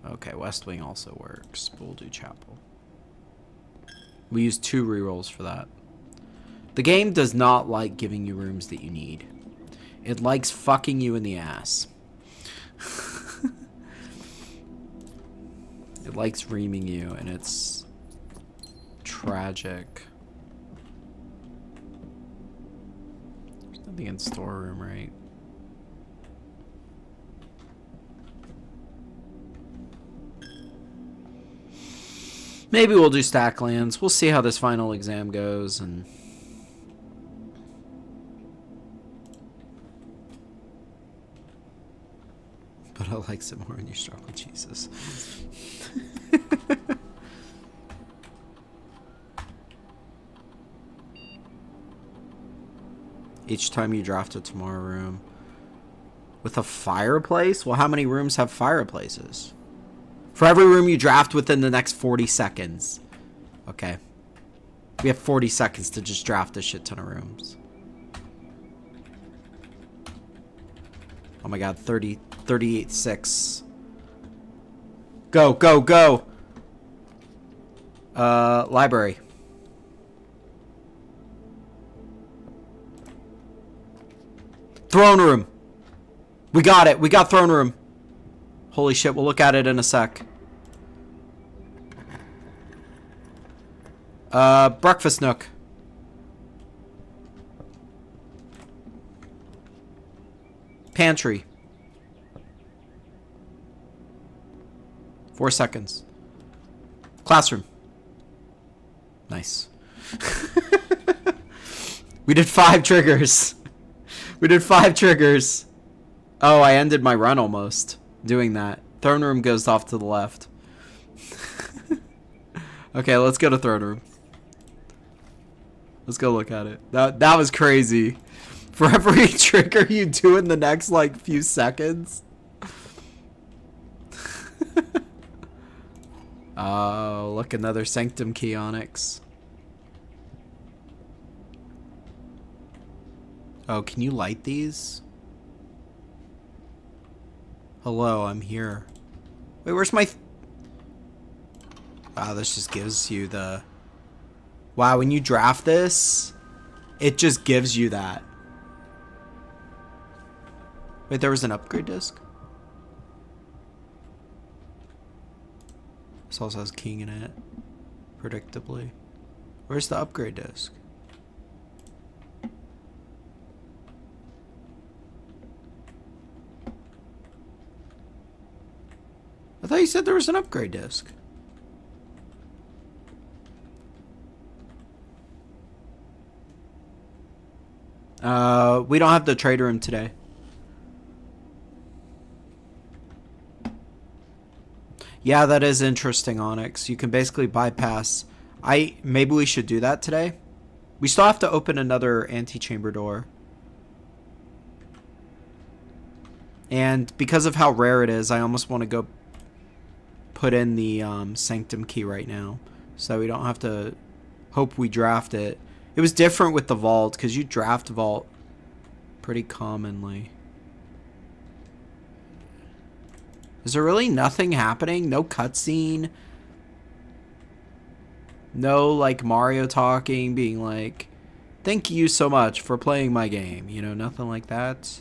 Okay, West Wing also works. But we'll do Chapel. We use 2 rerolls for that. The game does not like giving you rooms that you need. It likes fucking you in the ass. It likes reaming you, and it's tragic. There's nothing in storeroom, right? Maybe we'll do stack lands. We'll see how this final exam goes, and but I like it more when you struggle, Jesus. Each time you draft a tomorrow room with a fireplace? Well, how many rooms have fireplaces? For every room you draft within the next 40 seconds. Okay. We have 40 seconds to just draft a shit ton of rooms. Oh my god, 38-6. Go, go, go! Library. Throne room. We got it. We got throne room. Holy shit, we'll look at it in a sec. Breakfast nook. Pantry. 4 seconds. Classroom. Nice. We did 5 triggers. We did 5 triggers. Oh, I ended my run almost doing that. Throne room goes off to the left. Okay, let's go to throne room. Let's go look at it. That was crazy. For every trigger you do in the next, like, few seconds. Oh, look, another Sanctum Key Onyx. Oh, can you light these? Hello, I'm here. Wait, where's my... Wow, this just gives you the... Wow, when you draft this, it just gives you that. Wait, there was an upgrade disc? This also has king in it. Predictably. Where's the upgrade disc? I thought you said there was an upgrade disc. We don't have the trade room today. Yeah, that is interesting, Onyx. You can basically bypass. Maybe we should do that today. We still have to open another antechamber door. And because of how rare it is, I almost want to go put in the sanctum key right now, so we don't have to hope we draft it. It was different with the vault, because you draft vault pretty commonly. Is there really nothing happening? No cutscene? No, like, Mario talking, being like, thank you so much for playing my game. You know, nothing like that.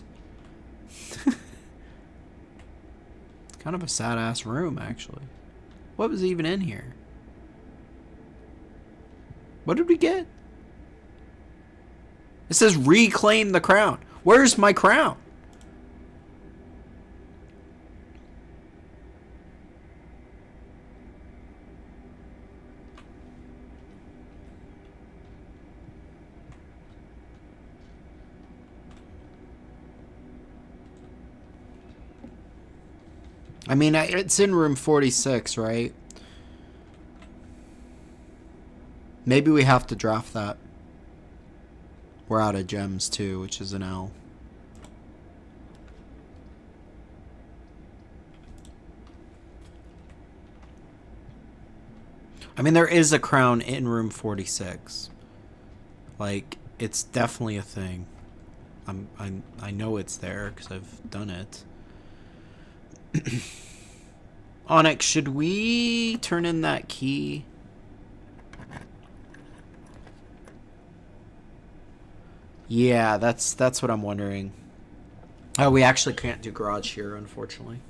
Kind of a sad-ass room, actually. What was even in here? What did we get? It says reclaim the crown. Where's my crown? I mean, it's in room 46, right? Maybe we have to draft that. We're out of gems too, which is an L. I mean, there is a crown in room 46. Like, it's definitely a thing. I know it's there because I've done it. Onyx, should we turn in that key? Yeah, that's what I'm wondering. Oh, we actually can't do garage here, unfortunately.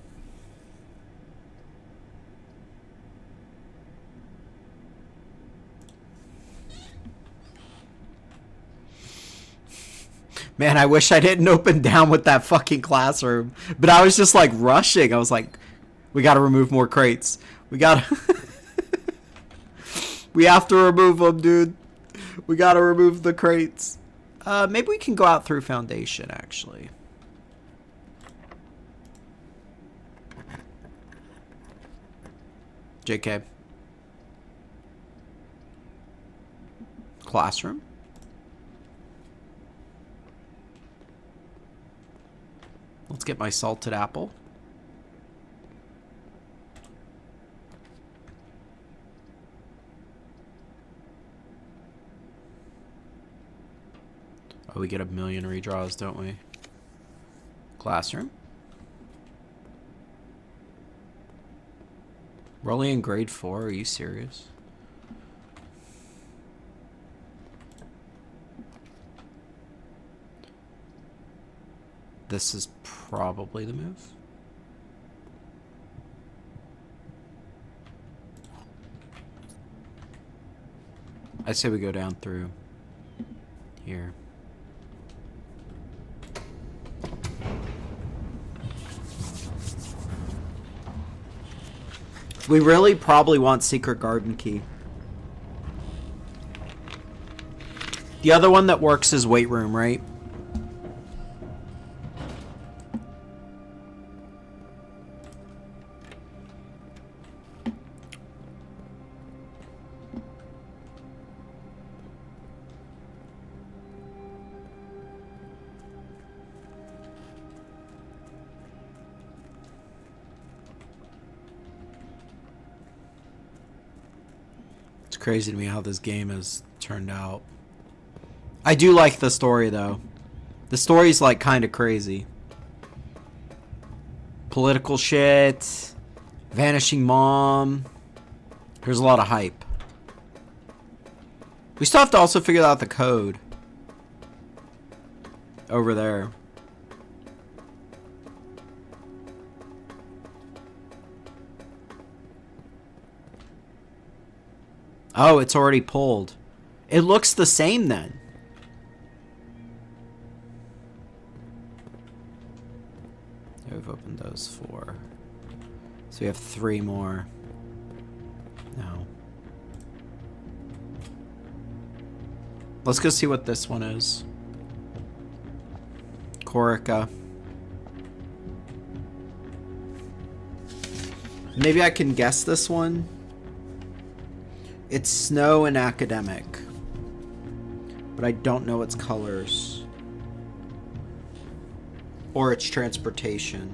Man, I wish I didn't open down with that fucking classroom. But I was just like rushing. I was like, we gotta remove more crates. We gotta... we have to remove them, dude. We gotta remove the crates. Maybe we can go out through Foundation, actually. JK. Classroom? Let's get my salted apple. Oh, we get a million redraws, don't we? Classroom. We're only in grade 4. Are you serious? This is probably the move. I say we go down through here. We really probably want Secret Garden Key. The other one that works is Weight Room, right? Crazy to me how this game has turned out. I do like the story though. The story's like kind of crazy. Political shit, vanishing mom. There's a lot of hype. We still have to also figure out the code over there. Oh, it's already pulled. It looks the same then. We've opened those 4. So we have 3 more. No. Let's go see what this one is. Corica. Maybe I can guess this one. It's snow and academic. But I don't know its colors. Or its transportation.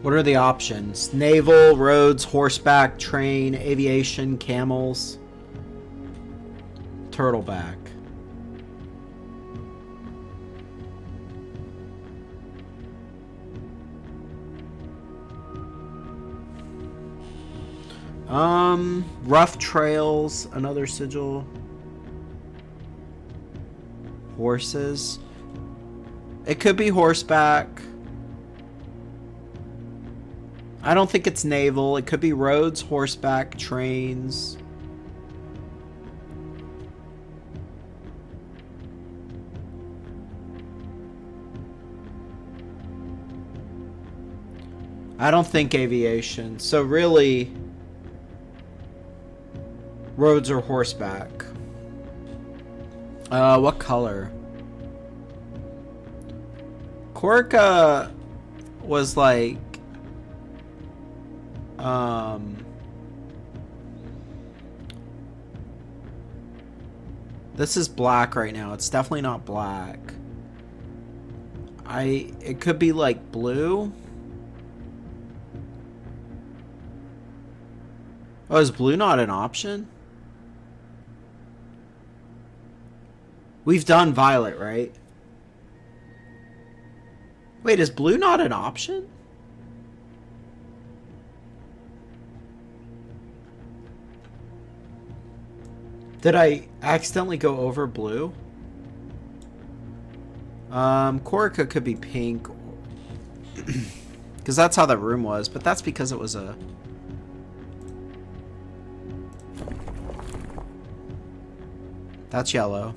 What are the options? Naval, roads, horseback, train, aviation, camels, turtleback. Rough trails, another sigil. Horses. It could be horseback. I don't think it's naval. It could be roads, horseback, trains. I don't think aviation. So really, roads or horseback. What color? Corica was like this is black right now. It's definitely not black. It could be like blue. Oh, is blue not an option? We've done violet, right? Wait, is blue not an option? Did I accidentally go over blue? Corica could be pink. Because that's how that room was, but that's because it was a... That's yellow.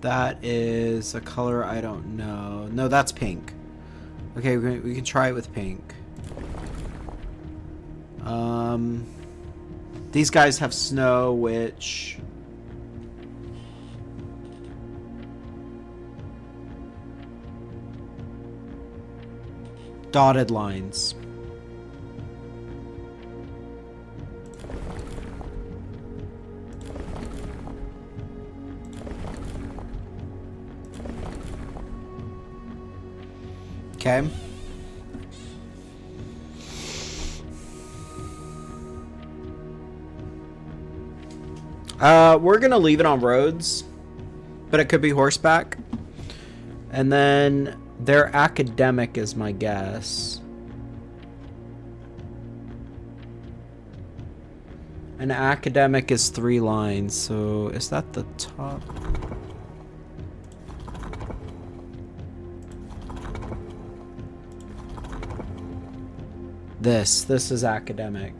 That is a color I don't know. No, that's pink. Okay, we can try it with pink. These guys have snow, which... Dotted lines. Okay. We're gonna leave it on roads, but it could be horseback. And then their academic is my guess. An academic is 3 lines, so is that the top? This is academic.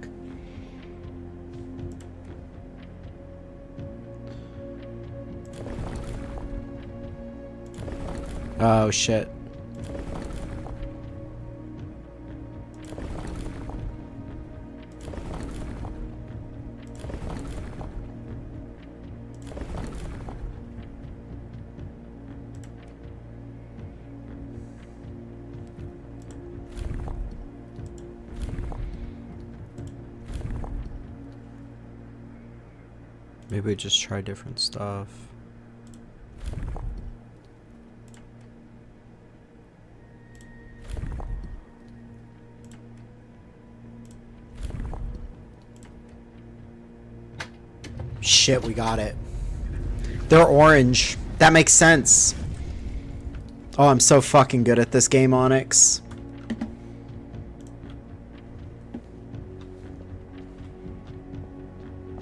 Oh shit. Maybe we just try different stuff. Shit, we got it. They're orange. That makes sense. Oh, I'm so fucking good at this game, Onyx.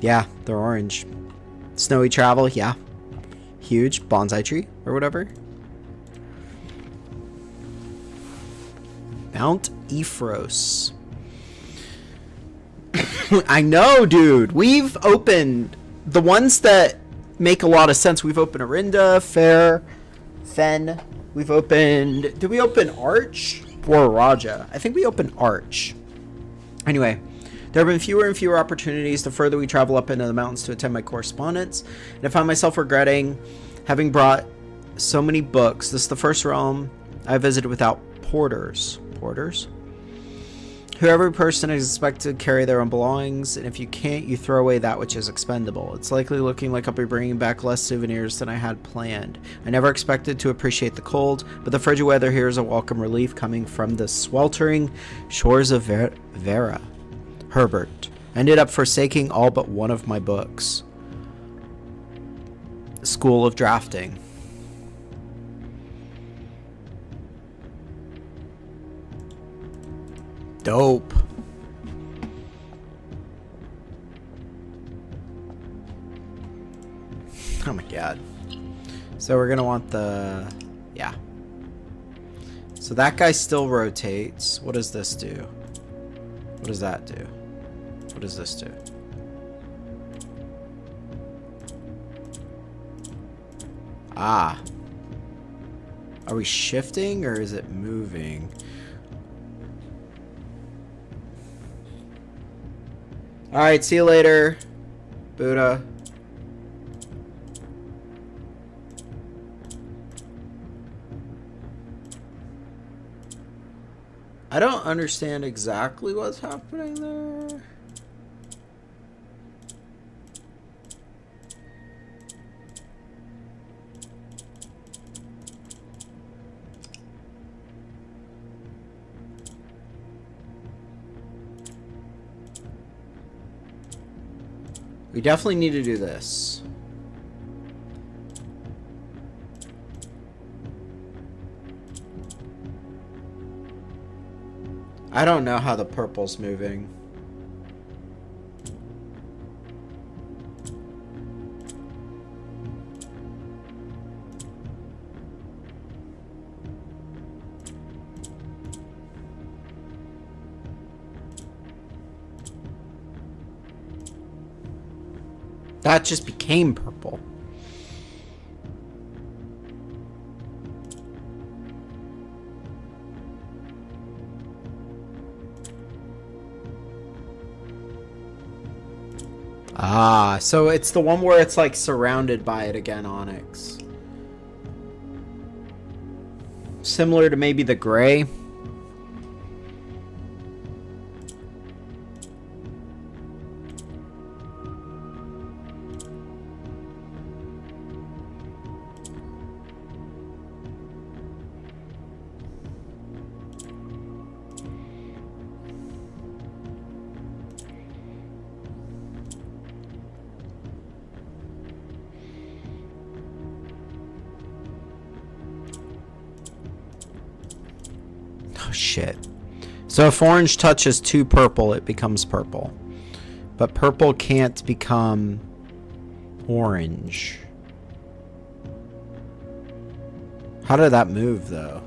Yeah, they're orange. Snowy travel, yeah. Huge bonsai tree or whatever. Mount Ephros. I know, dude. We've opened the ones that make a lot of sense. We've opened Arinda, Fair, Fen. We've opened... Did we open Arch or Raja? I think we opened Arch. Anyway, there have been fewer and fewer opportunities the further we travel up into the mountains to attend my correspondence, and I find myself regretting having brought so many books. This is the first realm I visited without porters. Porters? Whoever person is expected to carry their own belongings, and if you can't, you throw away that which is expendable. It's likely looking like I'll be bringing back less souvenirs than I had planned. I never expected to appreciate the cold, but the frigid weather here is a welcome relief coming from the sweltering shores of Vera. Herbert ended up forsaking all but one of my books. School of Drafting. Dope. Oh my god. So we're gonna want the... Yeah. So that guy still rotates. What does this do? What does that do? What does this do? Ah. Are we shifting or is it moving? Alright, see you later, Buddha. I don't understand exactly what's happening there. We definitely need to do this. I don't know how the purple's moving. That just became purple. Ah, so it's the one where it's like surrounded by it again, Onyx. Similar to maybe the gray. Oh, shit. So if orange touches two purple, it becomes purple. But purple can't become orange. How did that move, though?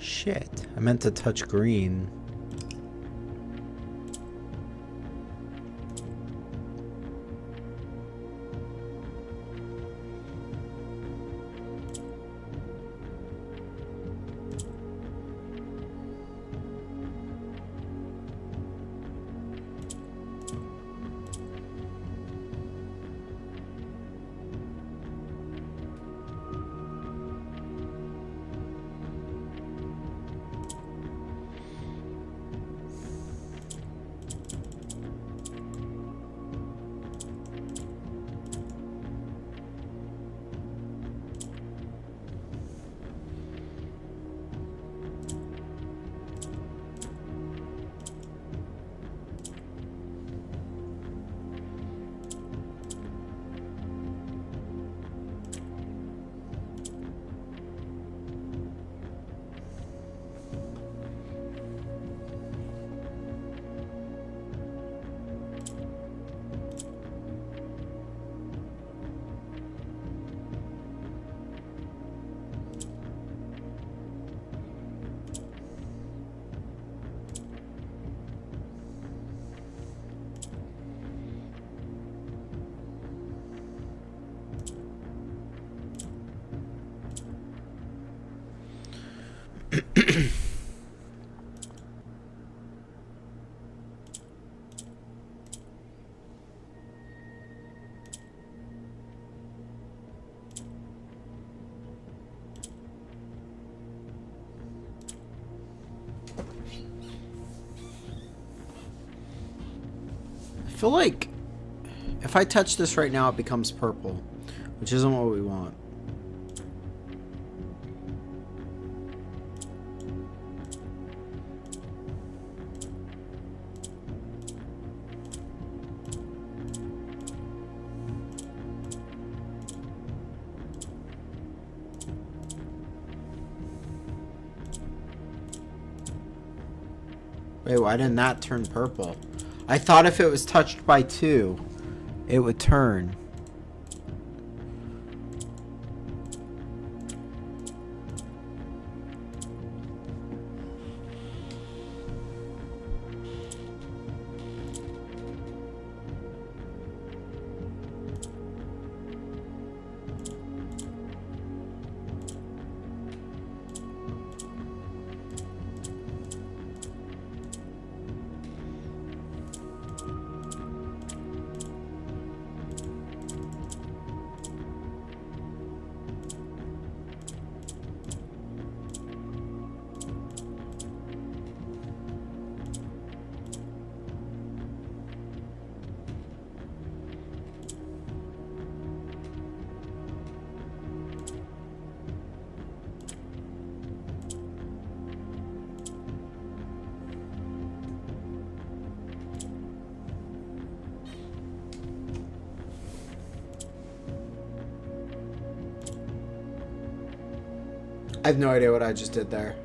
Shit. I meant to touch green. I feel like if I touch this right now, it becomes purple, which isn't what we want. Wait, why didn't that turn purple? I thought if it was touched by 2, it would turn. I have no idea what I just did there.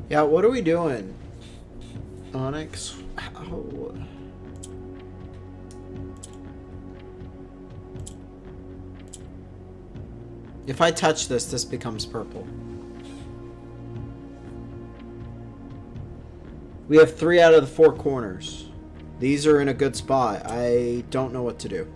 Yeah, what are we doing? Onyx? Oh. If I touch this, this becomes purple. We have 3 out of the 4 corners. These are in a good spot. I don't know what to do.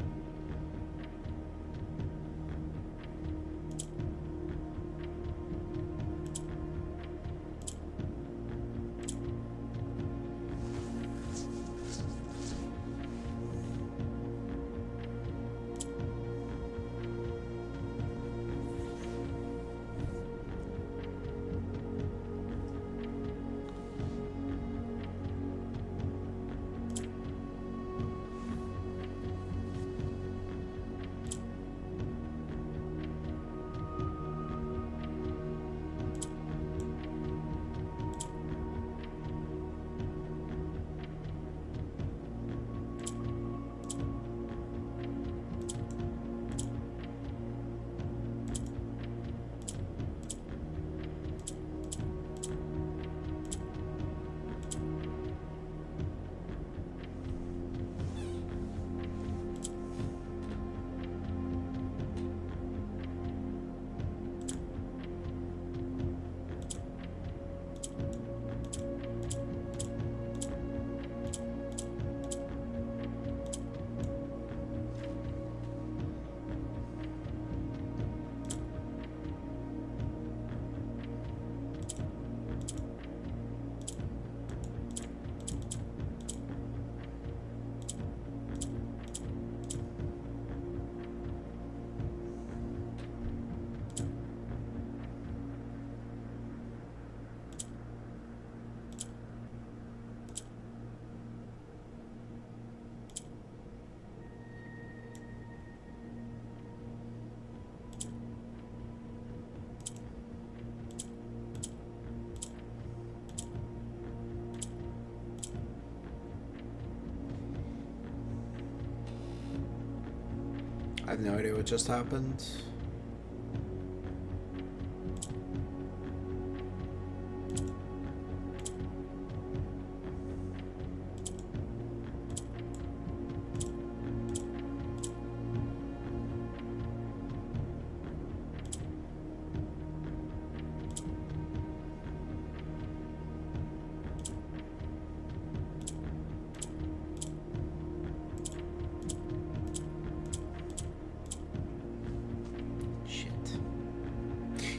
have no idea what just happened.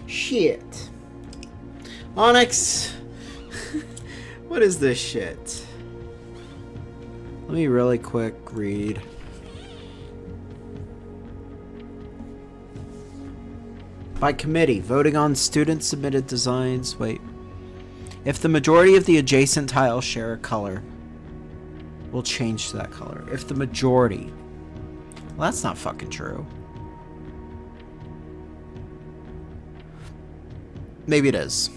Shit. Onyx. What is this shit? Let me really quick read. By committee, voting on student submitted designs. Wait. If the majority of the adjacent tiles share a color, we'll change to that color. If the majority. Well, that's not fucking true. Maybe it is.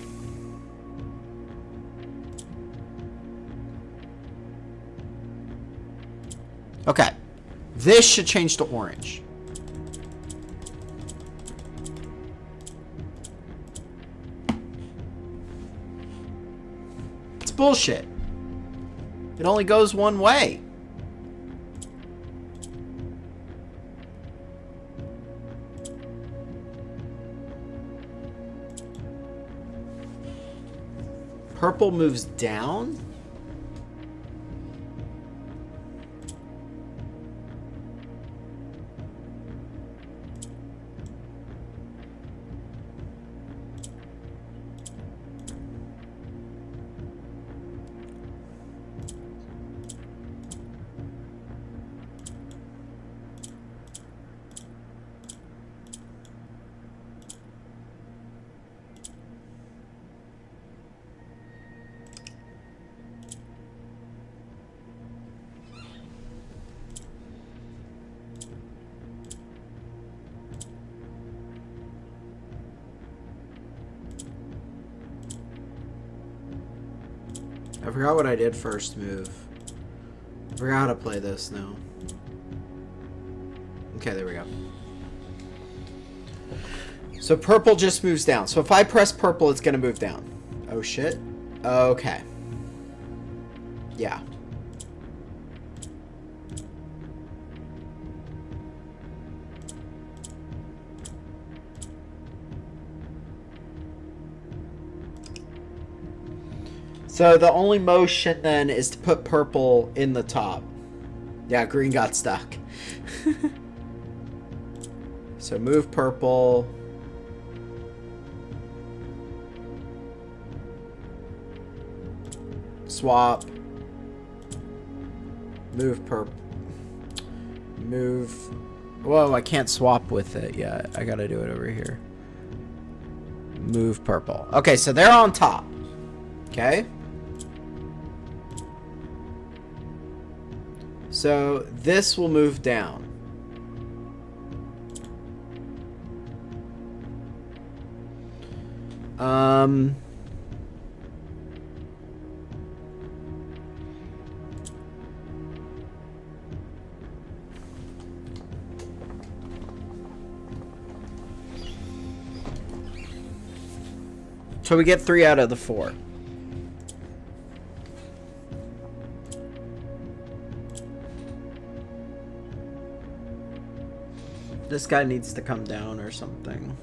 Okay. This should change to orange. It's bullshit. It only goes one way. Purple moves down? I forgot what I did first move. I forgot how to play this now. Okay, there we go. So purple just moves down. So if I press purple, it's going to move down. Oh, shit. Okay. Yeah. So the only motion then is to put purple in the top. Yeah, green got stuck. So move purple. Swap. Move purple. Move. Whoa, I can't swap with it yet. I gotta do it over here. Move purple. Okay, so they're on top. Okay. So this will move down. So we get 3 out of the 4. This guy needs to come down or something.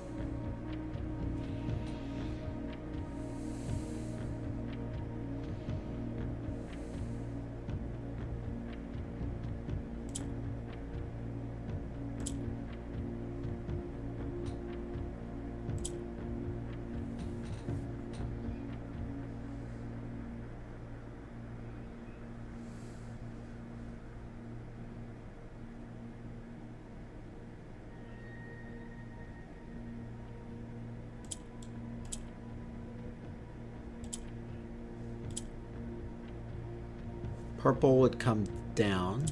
Purple would come down.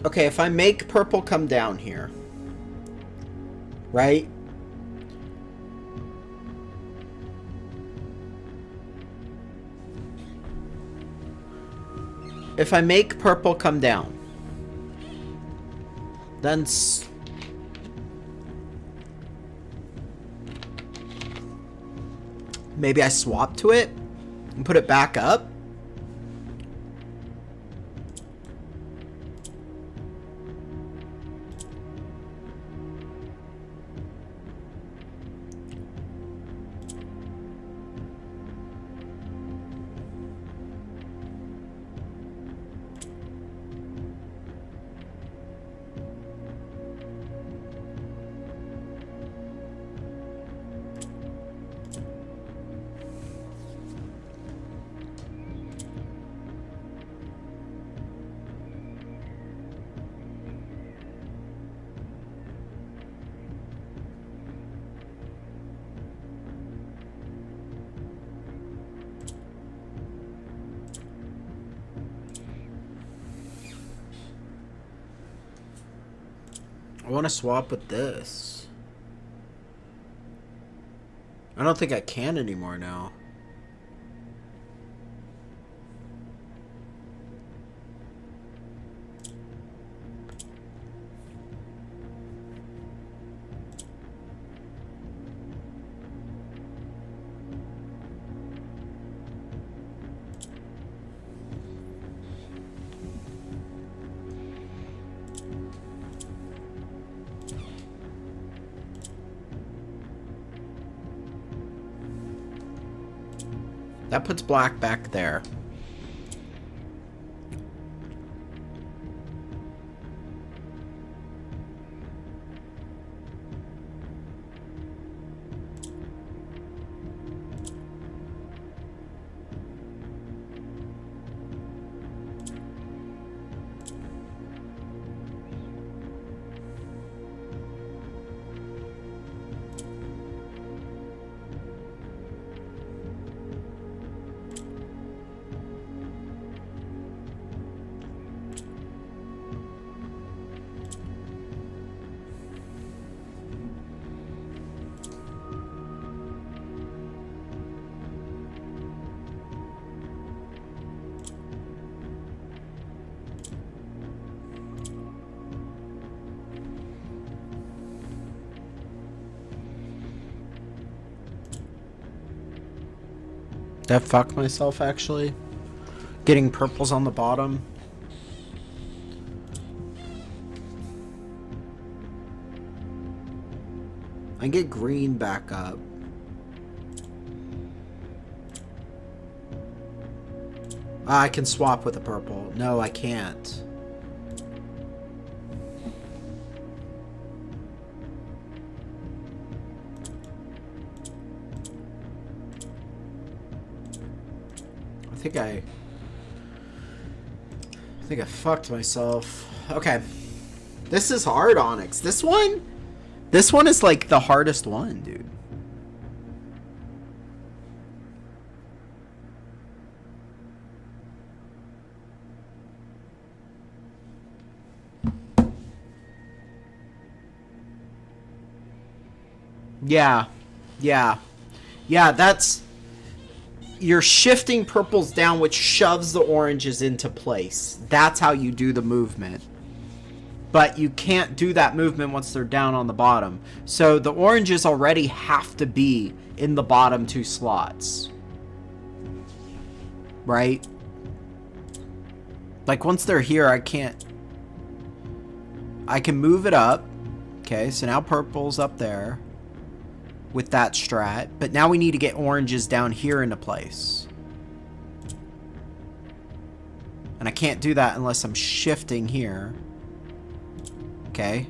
Okay, if I make purple come down here, right? If I make purple come down, then maybe I swap to it and put it back up. I want to swap with this. I don't think I can anymore now. That puts black back there. Did I fuck myself, actually? Getting purples on the bottom. I get green back up. I can swap with the purple. No, I can't. I think I fucked myself. Okay. This is hard, Onyx. This one is like the hardest one, dude. Yeah. Yeah. Yeah, that's... You're shifting purples down, which shoves the oranges into place. That's how you do the movement. But you can't do that movement once they're down on the bottom. So the oranges already have to be in the bottom two slots. Right? Like, once they're here, I can move it up. Okay, so now purple's up there with that strat, but now we need to get oranges down here into place. And I can't do that unless I'm shifting here. Okay.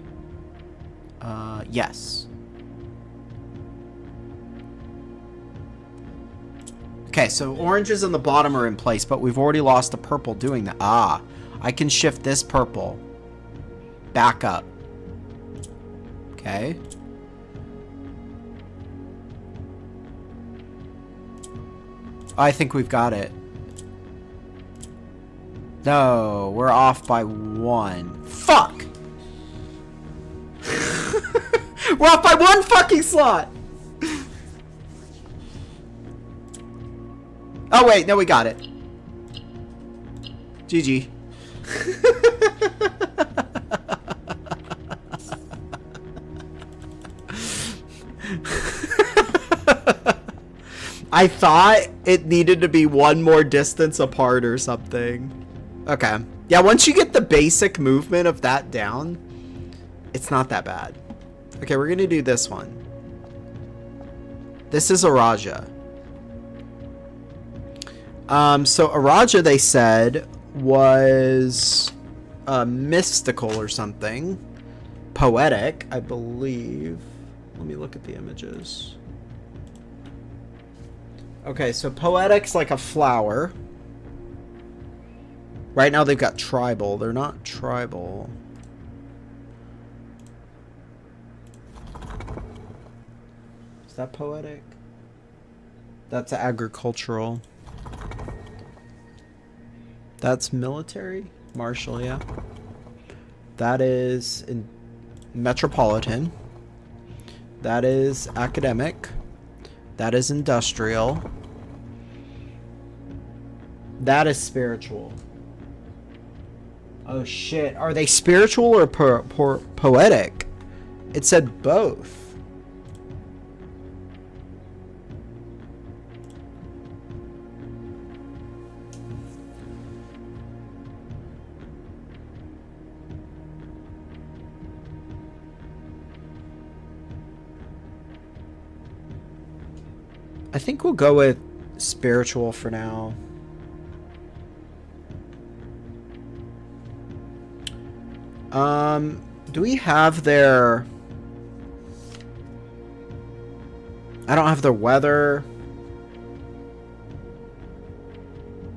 Yes. Okay, so oranges on the bottom are in place, but we've already lost the purple doing that. Ah, I can shift this purple back up. Okay. I think we've got it. No, we're off by 1. Fuck! We're off by 1 fucking slot! Oh wait, no, we got it. GG. I thought it needed to be 1 more distance apart or something. Okay. Yeah, once you get the basic movement of that down, it's not that bad. Okay, we're gonna do this one. This is Araja. So Araja, they said, was mystical or something. Poetic, I believe. Let me look at the images. Okay, so poetic's like a flower. Right now they've got tribal. They're not tribal. Is that poetic? That's agricultural. That's military? Martial, yeah. That is in metropolitan. That is academic. That is industrial. That is spiritual. Oh shit. Are they spiritual or poetic? It said both. I think we'll go with spiritual for now. Do we have their... I don't have their weather.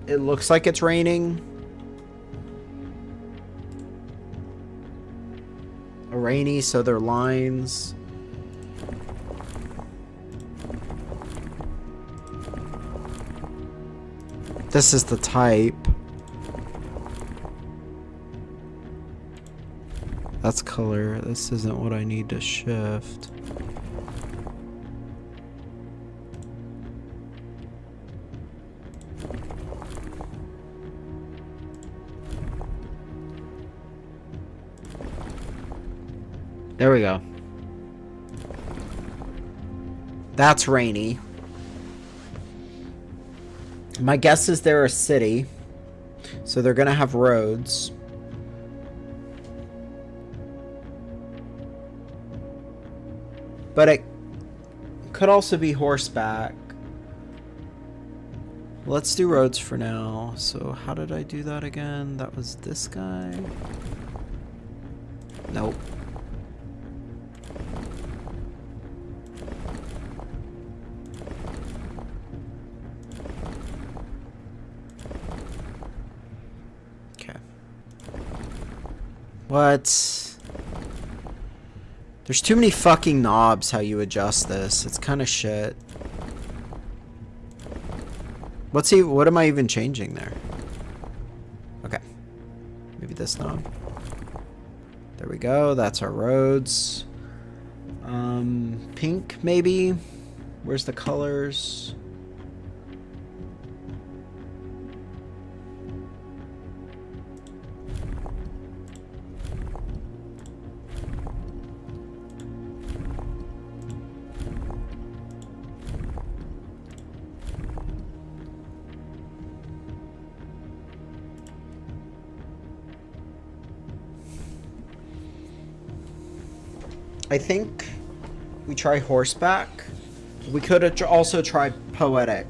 It looks like it's raining. Rainy, so they're lines. This is the type. That's color. This isn't what I need to shift. There we go. That's rainy. My guess is they're a city, so they're gonna have roads. But it could also be horseback. Let's do roads for now. So how did I do that again? That was this guy. Nope. Okay. What? There's too many fucking knobs how you adjust this. It's kind of shit. What am I even changing there? Okay. Maybe this knob. There we go. That's our roads. Pink, maybe? Where's the colors? I think we try horseback. We could have also tried poetic.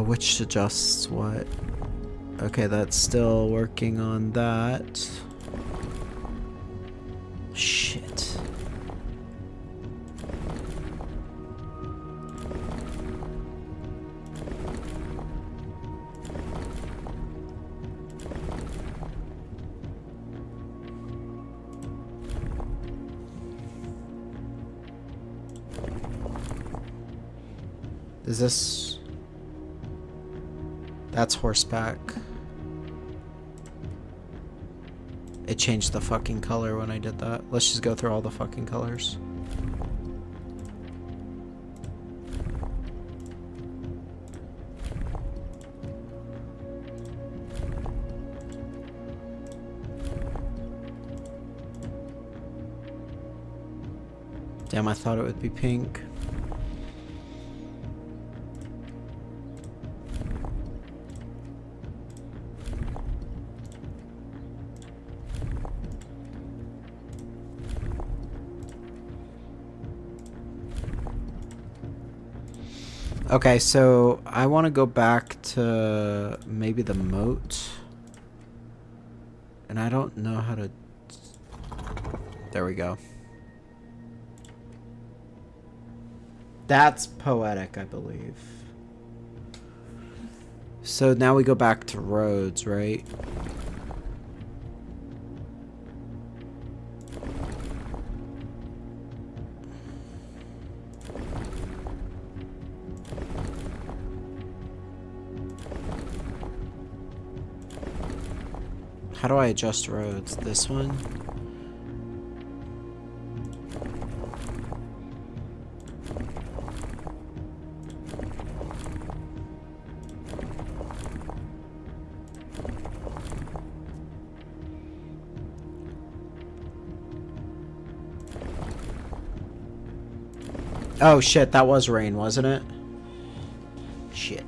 Which adjusts what? Okay, that's still working on that. Shit. Is this... That's horseback. It changed the fucking color when I did that. Let's just go through all the fucking colors. Damn, I thought it would be pink. Okay, so I want to go back to maybe the moat. And I don't know how to... There we go. That's poetic, I believe. So now we go back to roads, right? How do I adjust roads? This one? Oh shit, that was rain, wasn't it? Shit.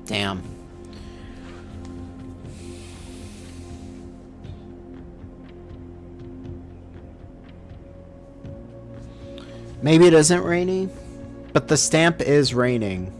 Damn. Maybe it isn't rainy, but the stamp is raining.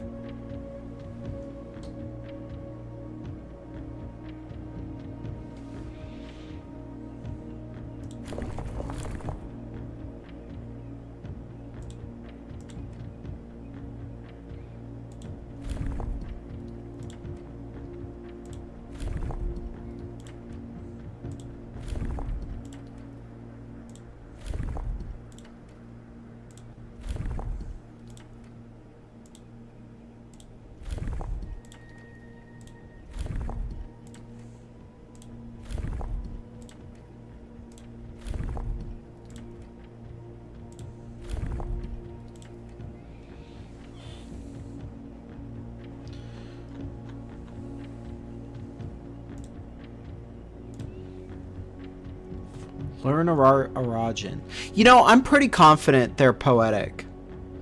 Learn Arajan. You know, I'm pretty confident they're poetic.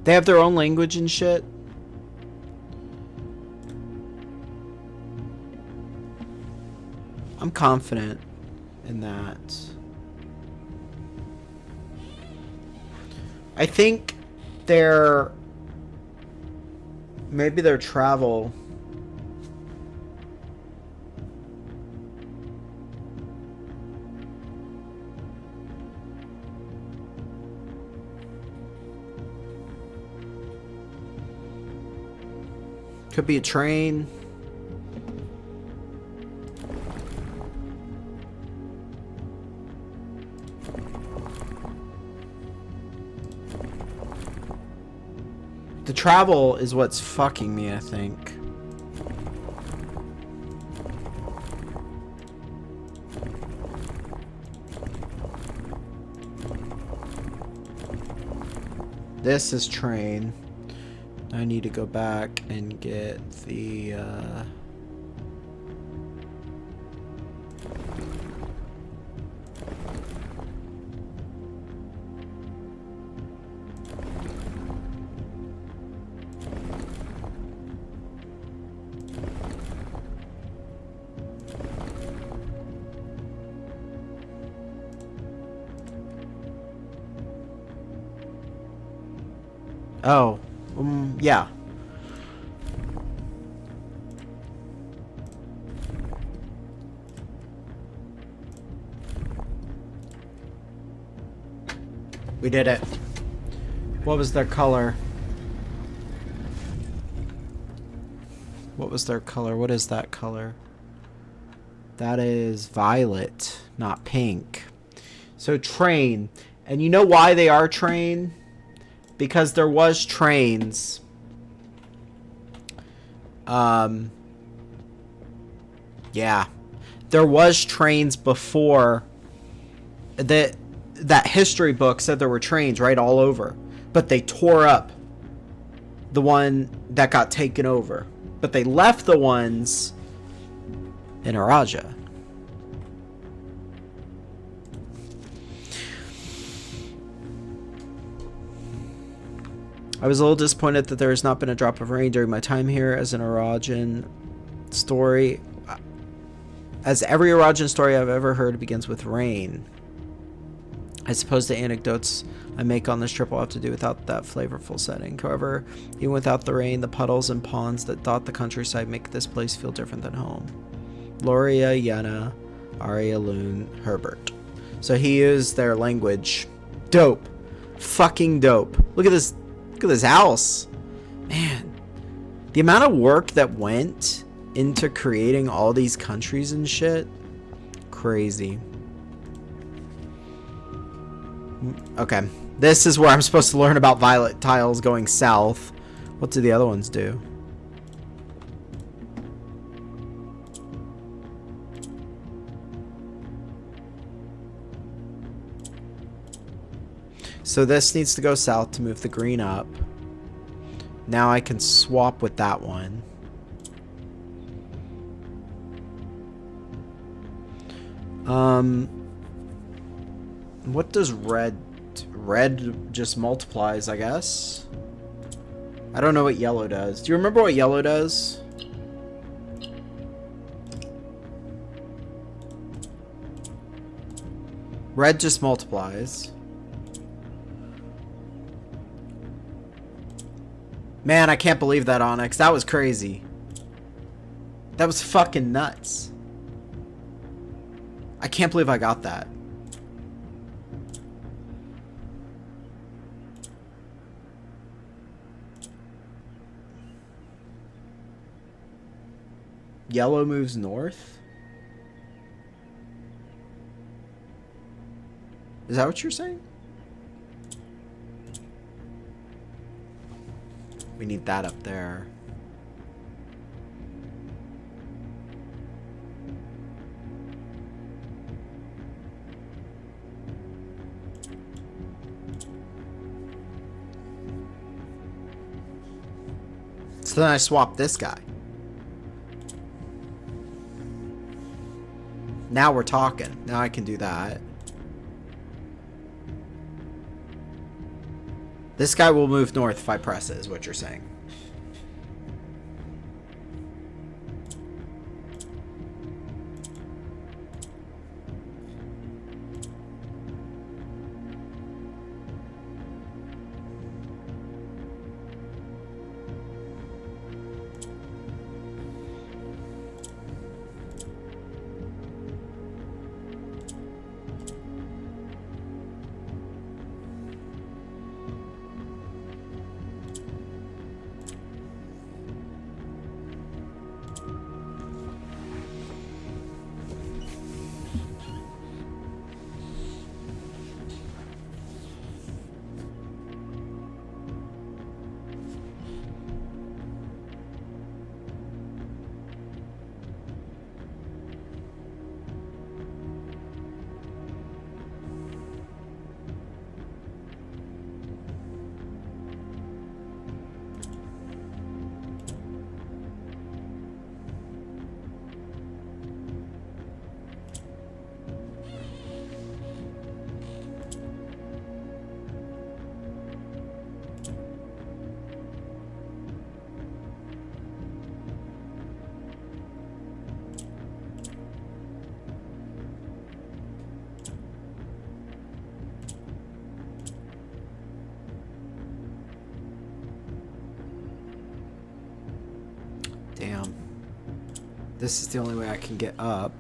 They have their own language and shit. I'm confident in that. I think they're... Maybe their travel... Could be a train. The travel is what's fucking me, I think. This is train. I need to go back and get the, Oh, yeah. We did it. What was their color? What was their color? What is that color? That is violet, not pink. So train. And you know why they are train? Because there was trains. Yeah. There was trains before. That history book said there were trains right all over. But they tore up the one that got taken over. But they left the ones in Araja. I was a little disappointed that there has not been a drop of rain during my time here as an Arajan story. As every Arajan story I've ever heard begins with rain. I suppose the anecdotes I make on this trip will have to do without that flavorful setting. However, even without the rain, the puddles and ponds that dot the countryside make this place feel different than home. Loria, Yenna, Arya, Loon, Herbert. So he used their language. Dope. Fucking dope. Look at this. Look at this house. Man. The amount of work that went into creating all these countries and shit. Crazy. Okay. This is where I'm supposed to learn about violet tiles going south. What do the other ones do? So this needs to go south to move the green up. Now I can swap with that one. What does red... Red just multiplies, I guess? I don't know what yellow does. Do you remember what yellow does? Red just multiplies. Man, I can't believe that, Onyx. That was crazy. That was fucking nuts. I can't believe I got that. Yellow moves north? Is that what you're saying? We need that up there. So then I swap this guy. Now we're talking. Now I can do that. This guy will move north if I press it, is what you're saying. This is the only way I can get up.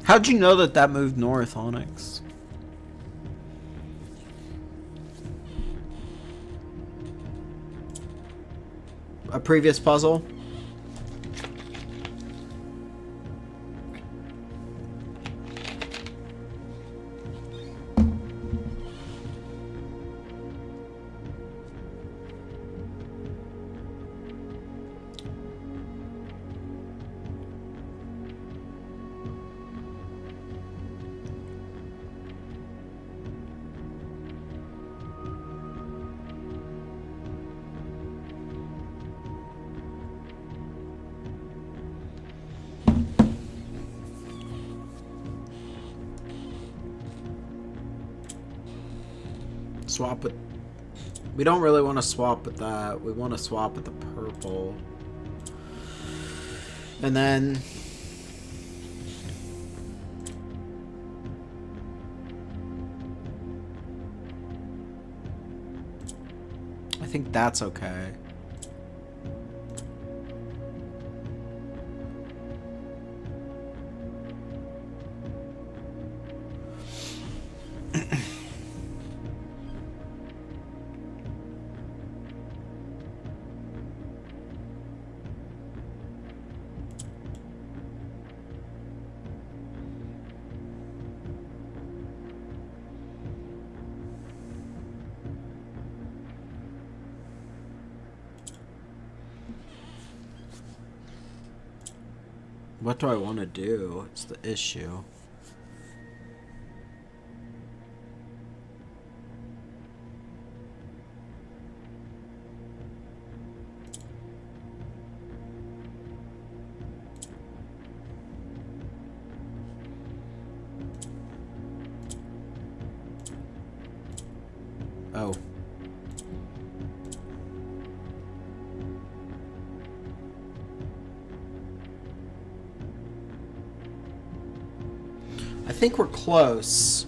How'd you know that that moved north, Onyx? A previous puzzle? Swap with... We don't really want to swap with that. We want to swap with the purple. And then... I think that's okay. What do I want to do? It's the issue. Oh. I think we're close.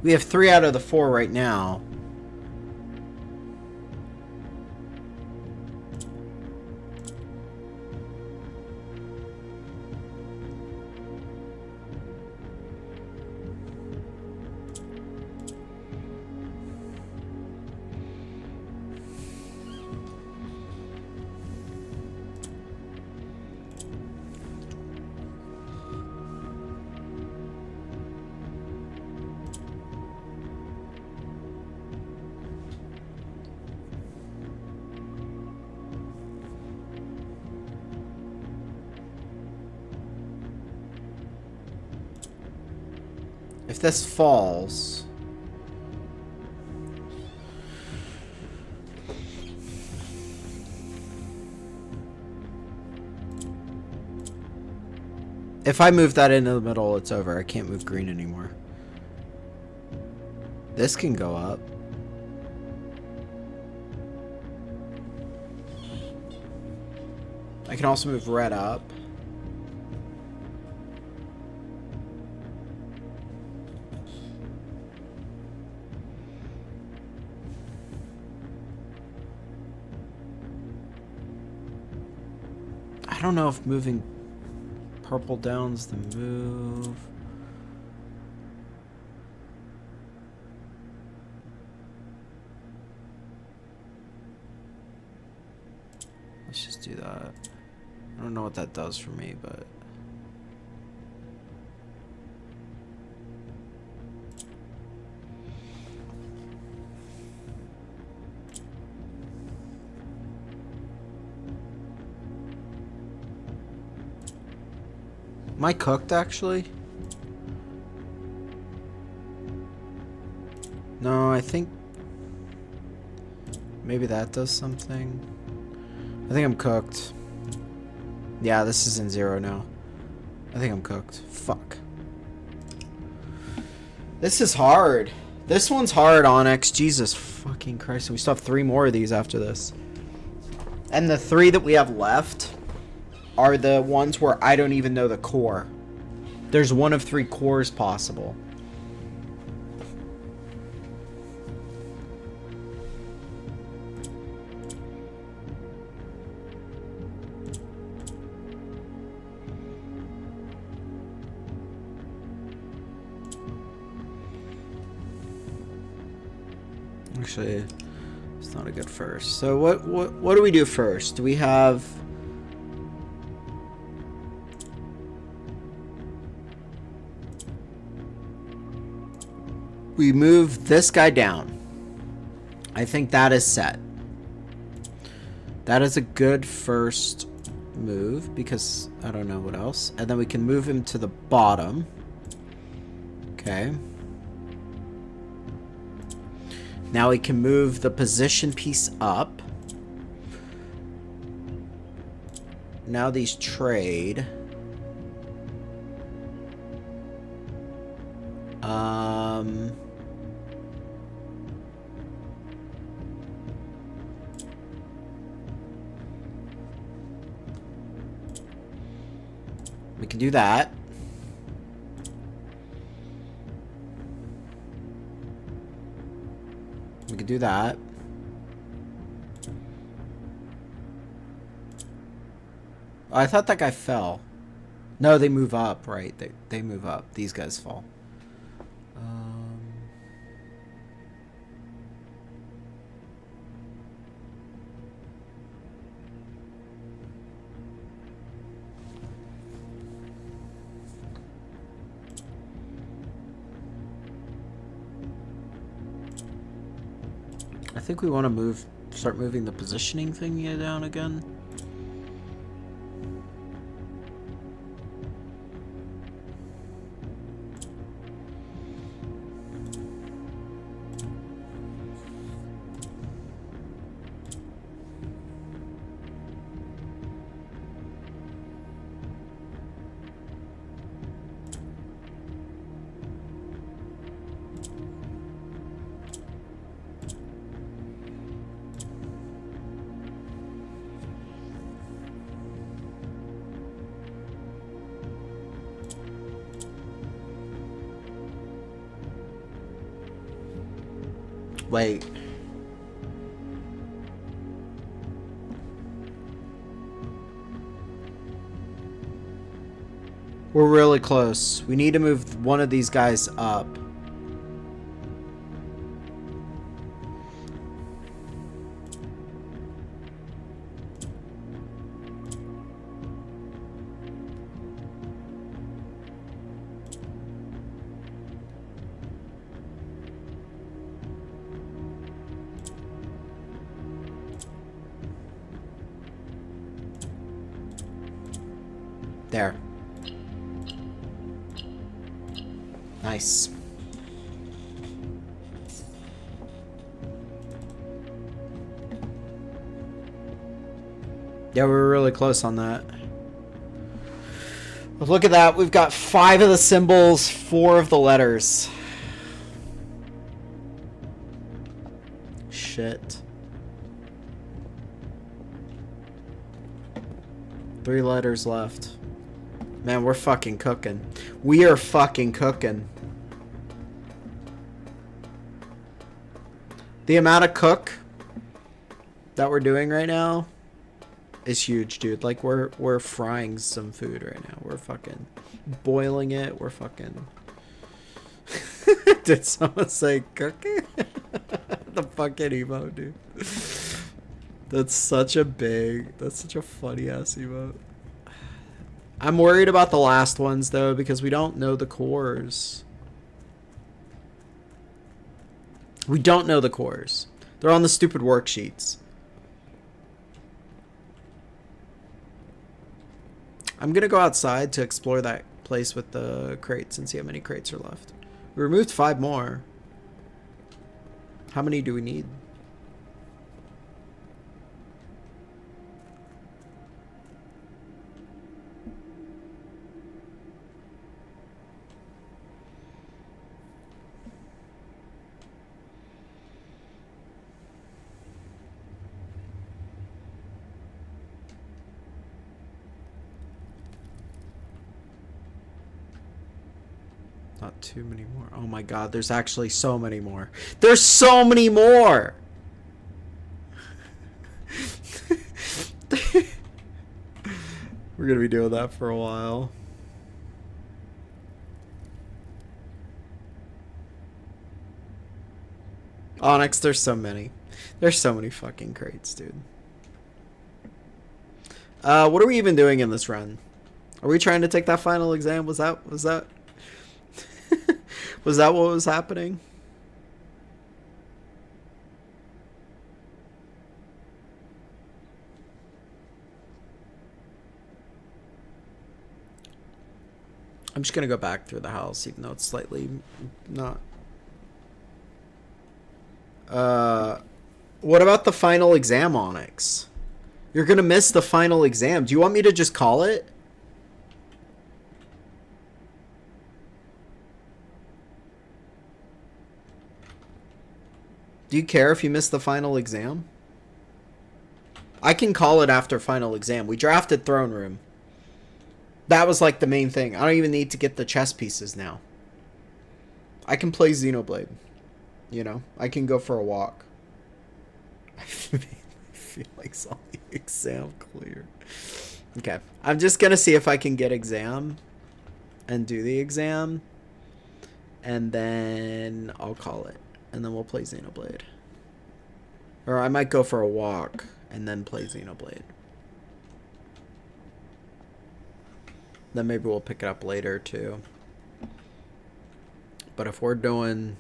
We have 3 out of the 4 right now. If this falls... If I move that into the middle, it's over. I can't move green anymore. This can go up. I can also move red up. I don't know if moving purple down's the move. Let's just do that. I don't know what that does for me, but... Am I cooked, actually? No, I think... Maybe that does something. I think I'm cooked. Yeah, this is in 0 now. I think I'm cooked. Fuck. This is hard. This one's hard, Onyx. Jesus fucking Christ. We still have 3 more of these after this. And the 3 that we have left are the ones where I don't even know the core. There's 1 of 3 cores possible. Actually, it's not a good first. So what do we do first? Do we have... We move this guy down. I think that is set. That is a good first move because I don't know what else. And then we can move him to the bottom. Okay. Now we can move the position piece up. Now these trade. We can do that. We could do that. Oh, I thought that guy fell. No, they move up, right? They move up. These guys fall. I think we want to start moving the positioning thing down again. Wait. We're really close. We need to move one of these guys up. There. Nice. Yeah, we were really close on that. But look at that. We've got 5 of the symbols, 4 of the letters. Shit. 3 letters left. Man, we're fucking cooking. We are fucking cooking. The amount of cook that we're doing right now is huge, dude. Like, we're frying some food right now. We're fucking boiling it. We're fucking... Did someone say cooking? The fucking emote, dude. That's such a funny ass emote. I'm worried about the last ones, though, because we don't know the cores. We don't know the cores. They're on the stupid worksheets. I'm going to go outside to explore that place with the crates and see how many crates are left. We removed 5 more. How many do we need? Not too many more. Oh my god, there's actually so many more. There's so many more! We're gonna be doing that for a while. Onyx, there's so many. There's so many fucking crates, dude. What are we even doing in this run? Are we trying to take that final exam? Was that was that what was happening? I'm just gonna go back through the house, even though it's slightly not. What about the final exam, Onyx? You're gonna miss the final exam. Do you want me to just call it? Do you care if you miss the final exam? I can call it after final exam. We drafted Throne Room. That was like the main thing. I don't even need to get the chess pieces now. I can play Xenoblade. You know, I can go for a walk. I feel like saw the exam cleared. Okay, I'm just gonna see if I can get exam and do the exam, and then I'll call it, and then we'll play Xenoblade. Or I might go for a walk and then play Xenoblade. Then maybe we'll pick it up later too. But if we're doing...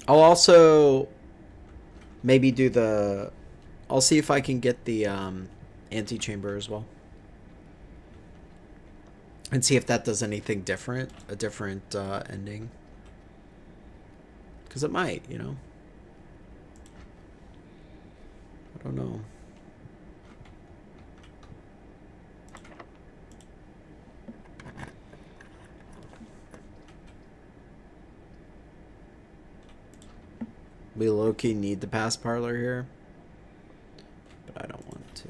I'll also maybe do the... I'll see if I can get the antechamber as well. And see if that does anything different. A different ending. Because it might, you know. I don't know. We low-key need the pass parlor here. But I don't want to.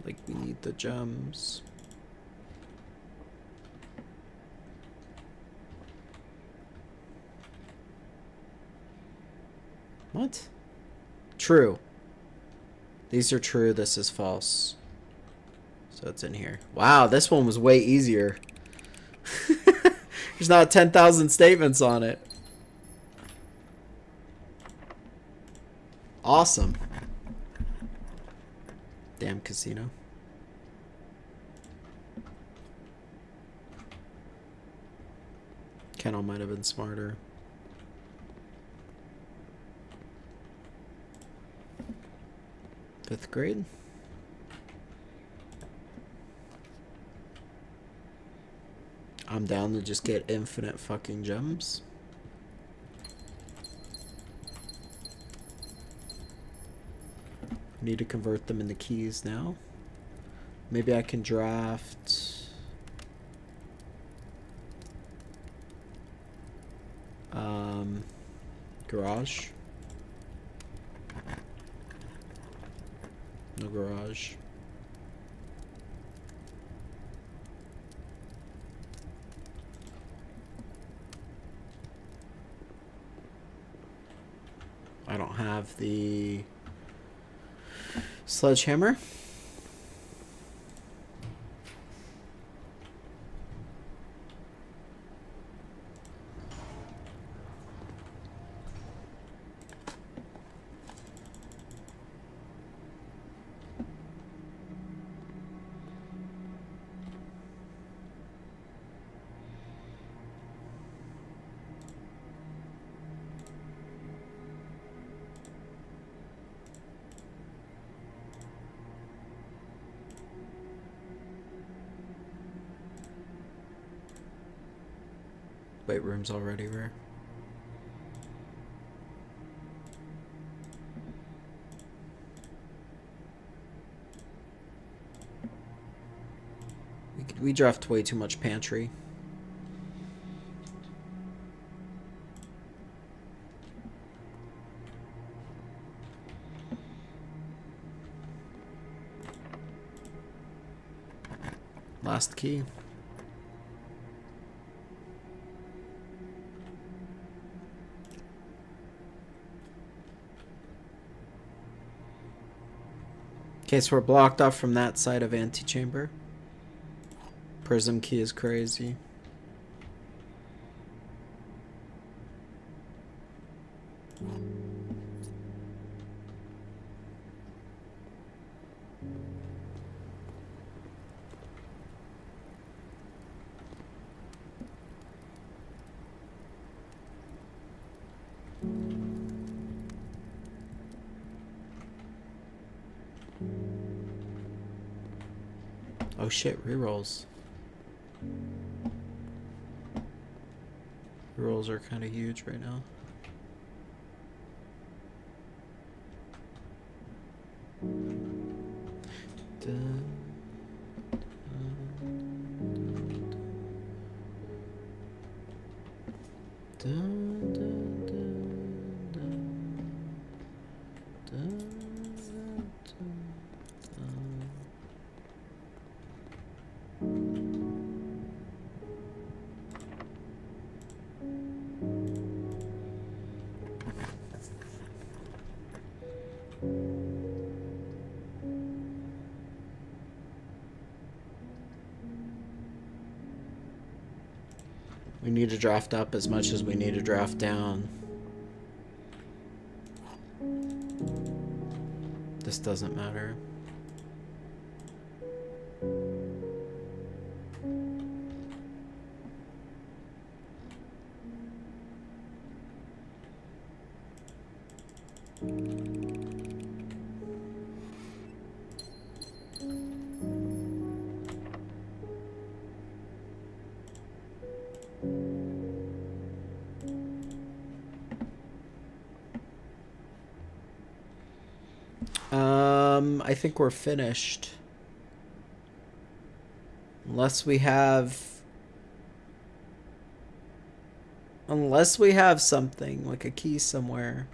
Like, we need the gems. What? True. These are true, this is false. So it's in here. Wow, this one was way easier. There's not 10,000 statements on it. Awesome. Damn casino. Kennel might have been smarter. Fifth grade? I'm down to just get infinite fucking gems. Need to convert them into keys now. Maybe I can draft... garage. No garage. I don't have the sledgehammer. Weight room's already rare. We draft way too much pantry. Last key. Okay, so we're blocked off from that side of antechamber. Prism key is crazy. Oh shit, rerolls. Rerolls are kind of huge right now. We need to draft up as much as we need to draft down. This doesn't matter. I think we're finished. Unless we have something, like a key somewhere.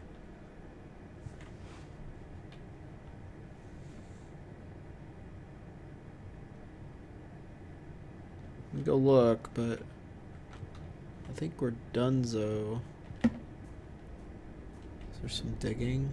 Let me go look, but I think we're donezo. Is there some digging?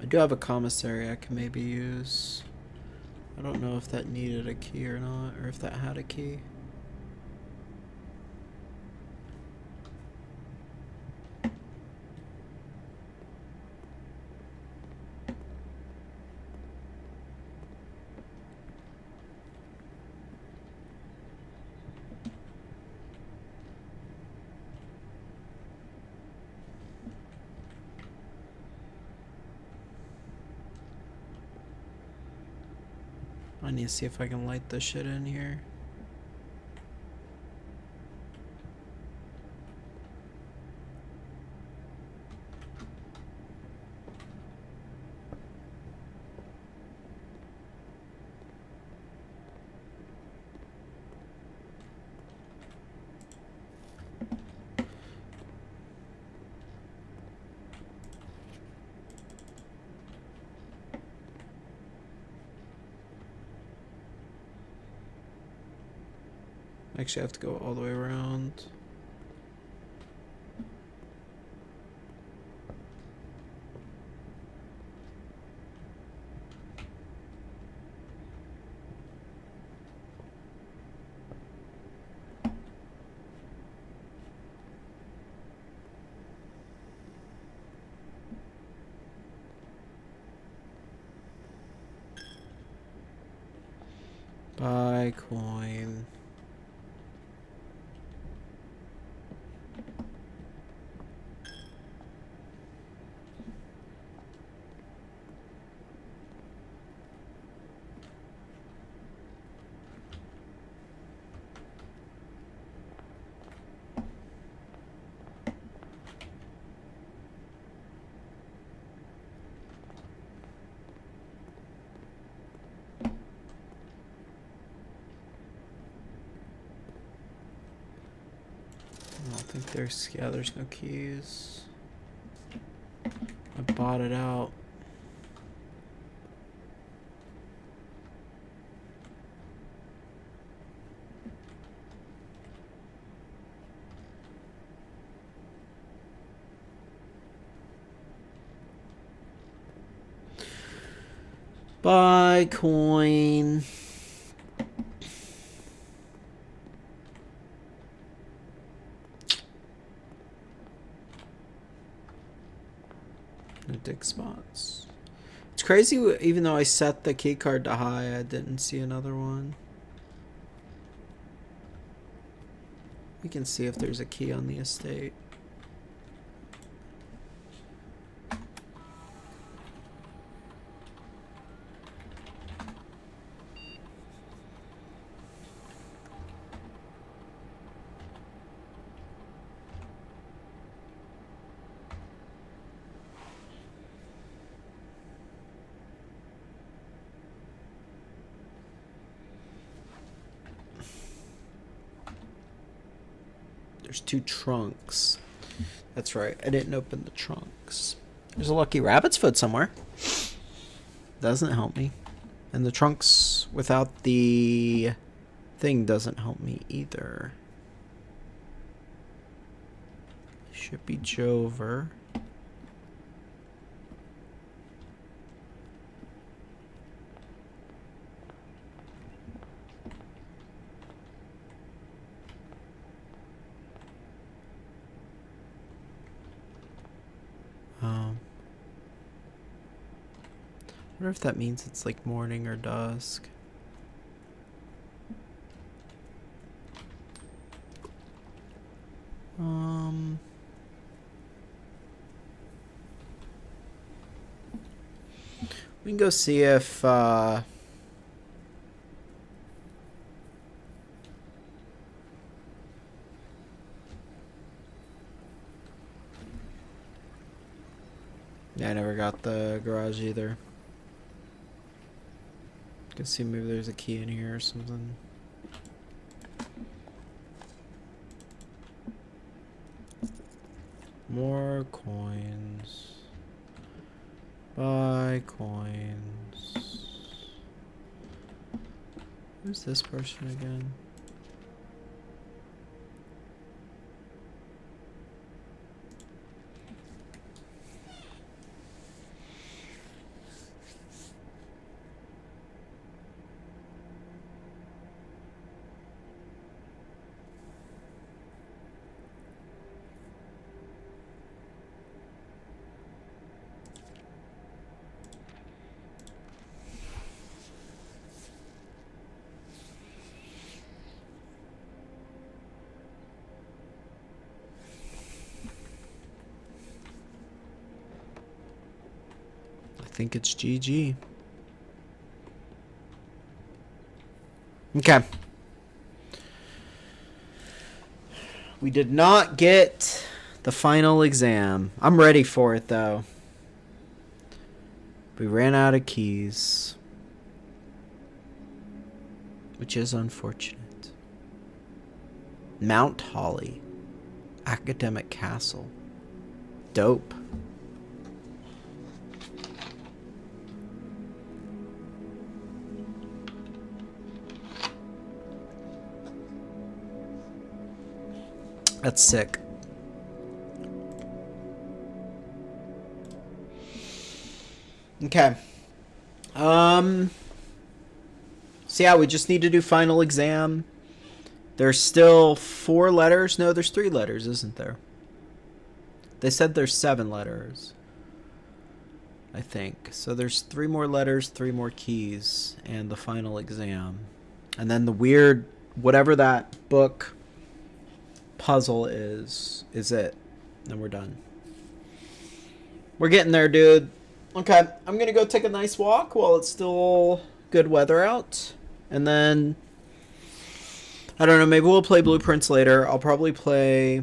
I do have a commissary I can maybe use. I don't know if that needed a key or not, or if that had a key. I need to see if I can light this shit in here. Actually, I have to go all the way around. Buy coin. I don't think there's no keys. I bought it out. Buy coin. No dig spots. It's crazy, even though I set the key card to high, I didn't see another one. We can see if there's a key on the estate. There's 2 trunks. That's right. I didn't open the trunks. There's a lucky rabbit's foot somewhere. Doesn't help me. And the trunks without the thing doesn't help me either. Should be Jover. I wonder if that means it's like morning or dusk. We can go see if yeah, I never got the garage either. Can see maybe there's a key in here or something. More coins. Buy coins. Who's this person again? I think it's GG. Okay. We did not get the final exam. I'm ready for it though. We ran out of keys, which is unfortunate. Mount Holly, Academic Castle. Dope. That's sick. Okay. So yeah, we just need to do final exam. There's still 4 letters. No, there's 3 letters, isn't there? They said there's 7 letters, I think. So there's 3 more letters, 3 more keys, and the final exam. And then the weird, whatever that book puzzle is it. Then we're done. We're getting there, dude. Okay, I'm gonna go take a nice walk while it's still good weather out. And then, I don't know, maybe we'll play Blueprints later. I'll probably play...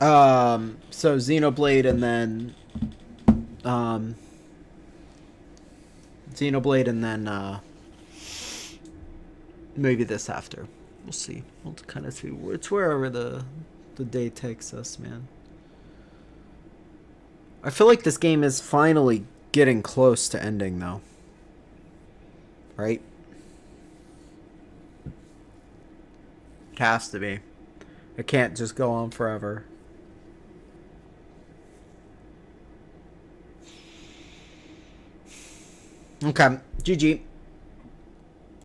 So Xenoblade and then um Xenoblade and then maybe this after. We'll see. We'll kind of see. It's wherever the day takes us, man. I feel like this game is finally getting close to ending, though. Right? It has to be. It can't just go on forever. Okay. GG.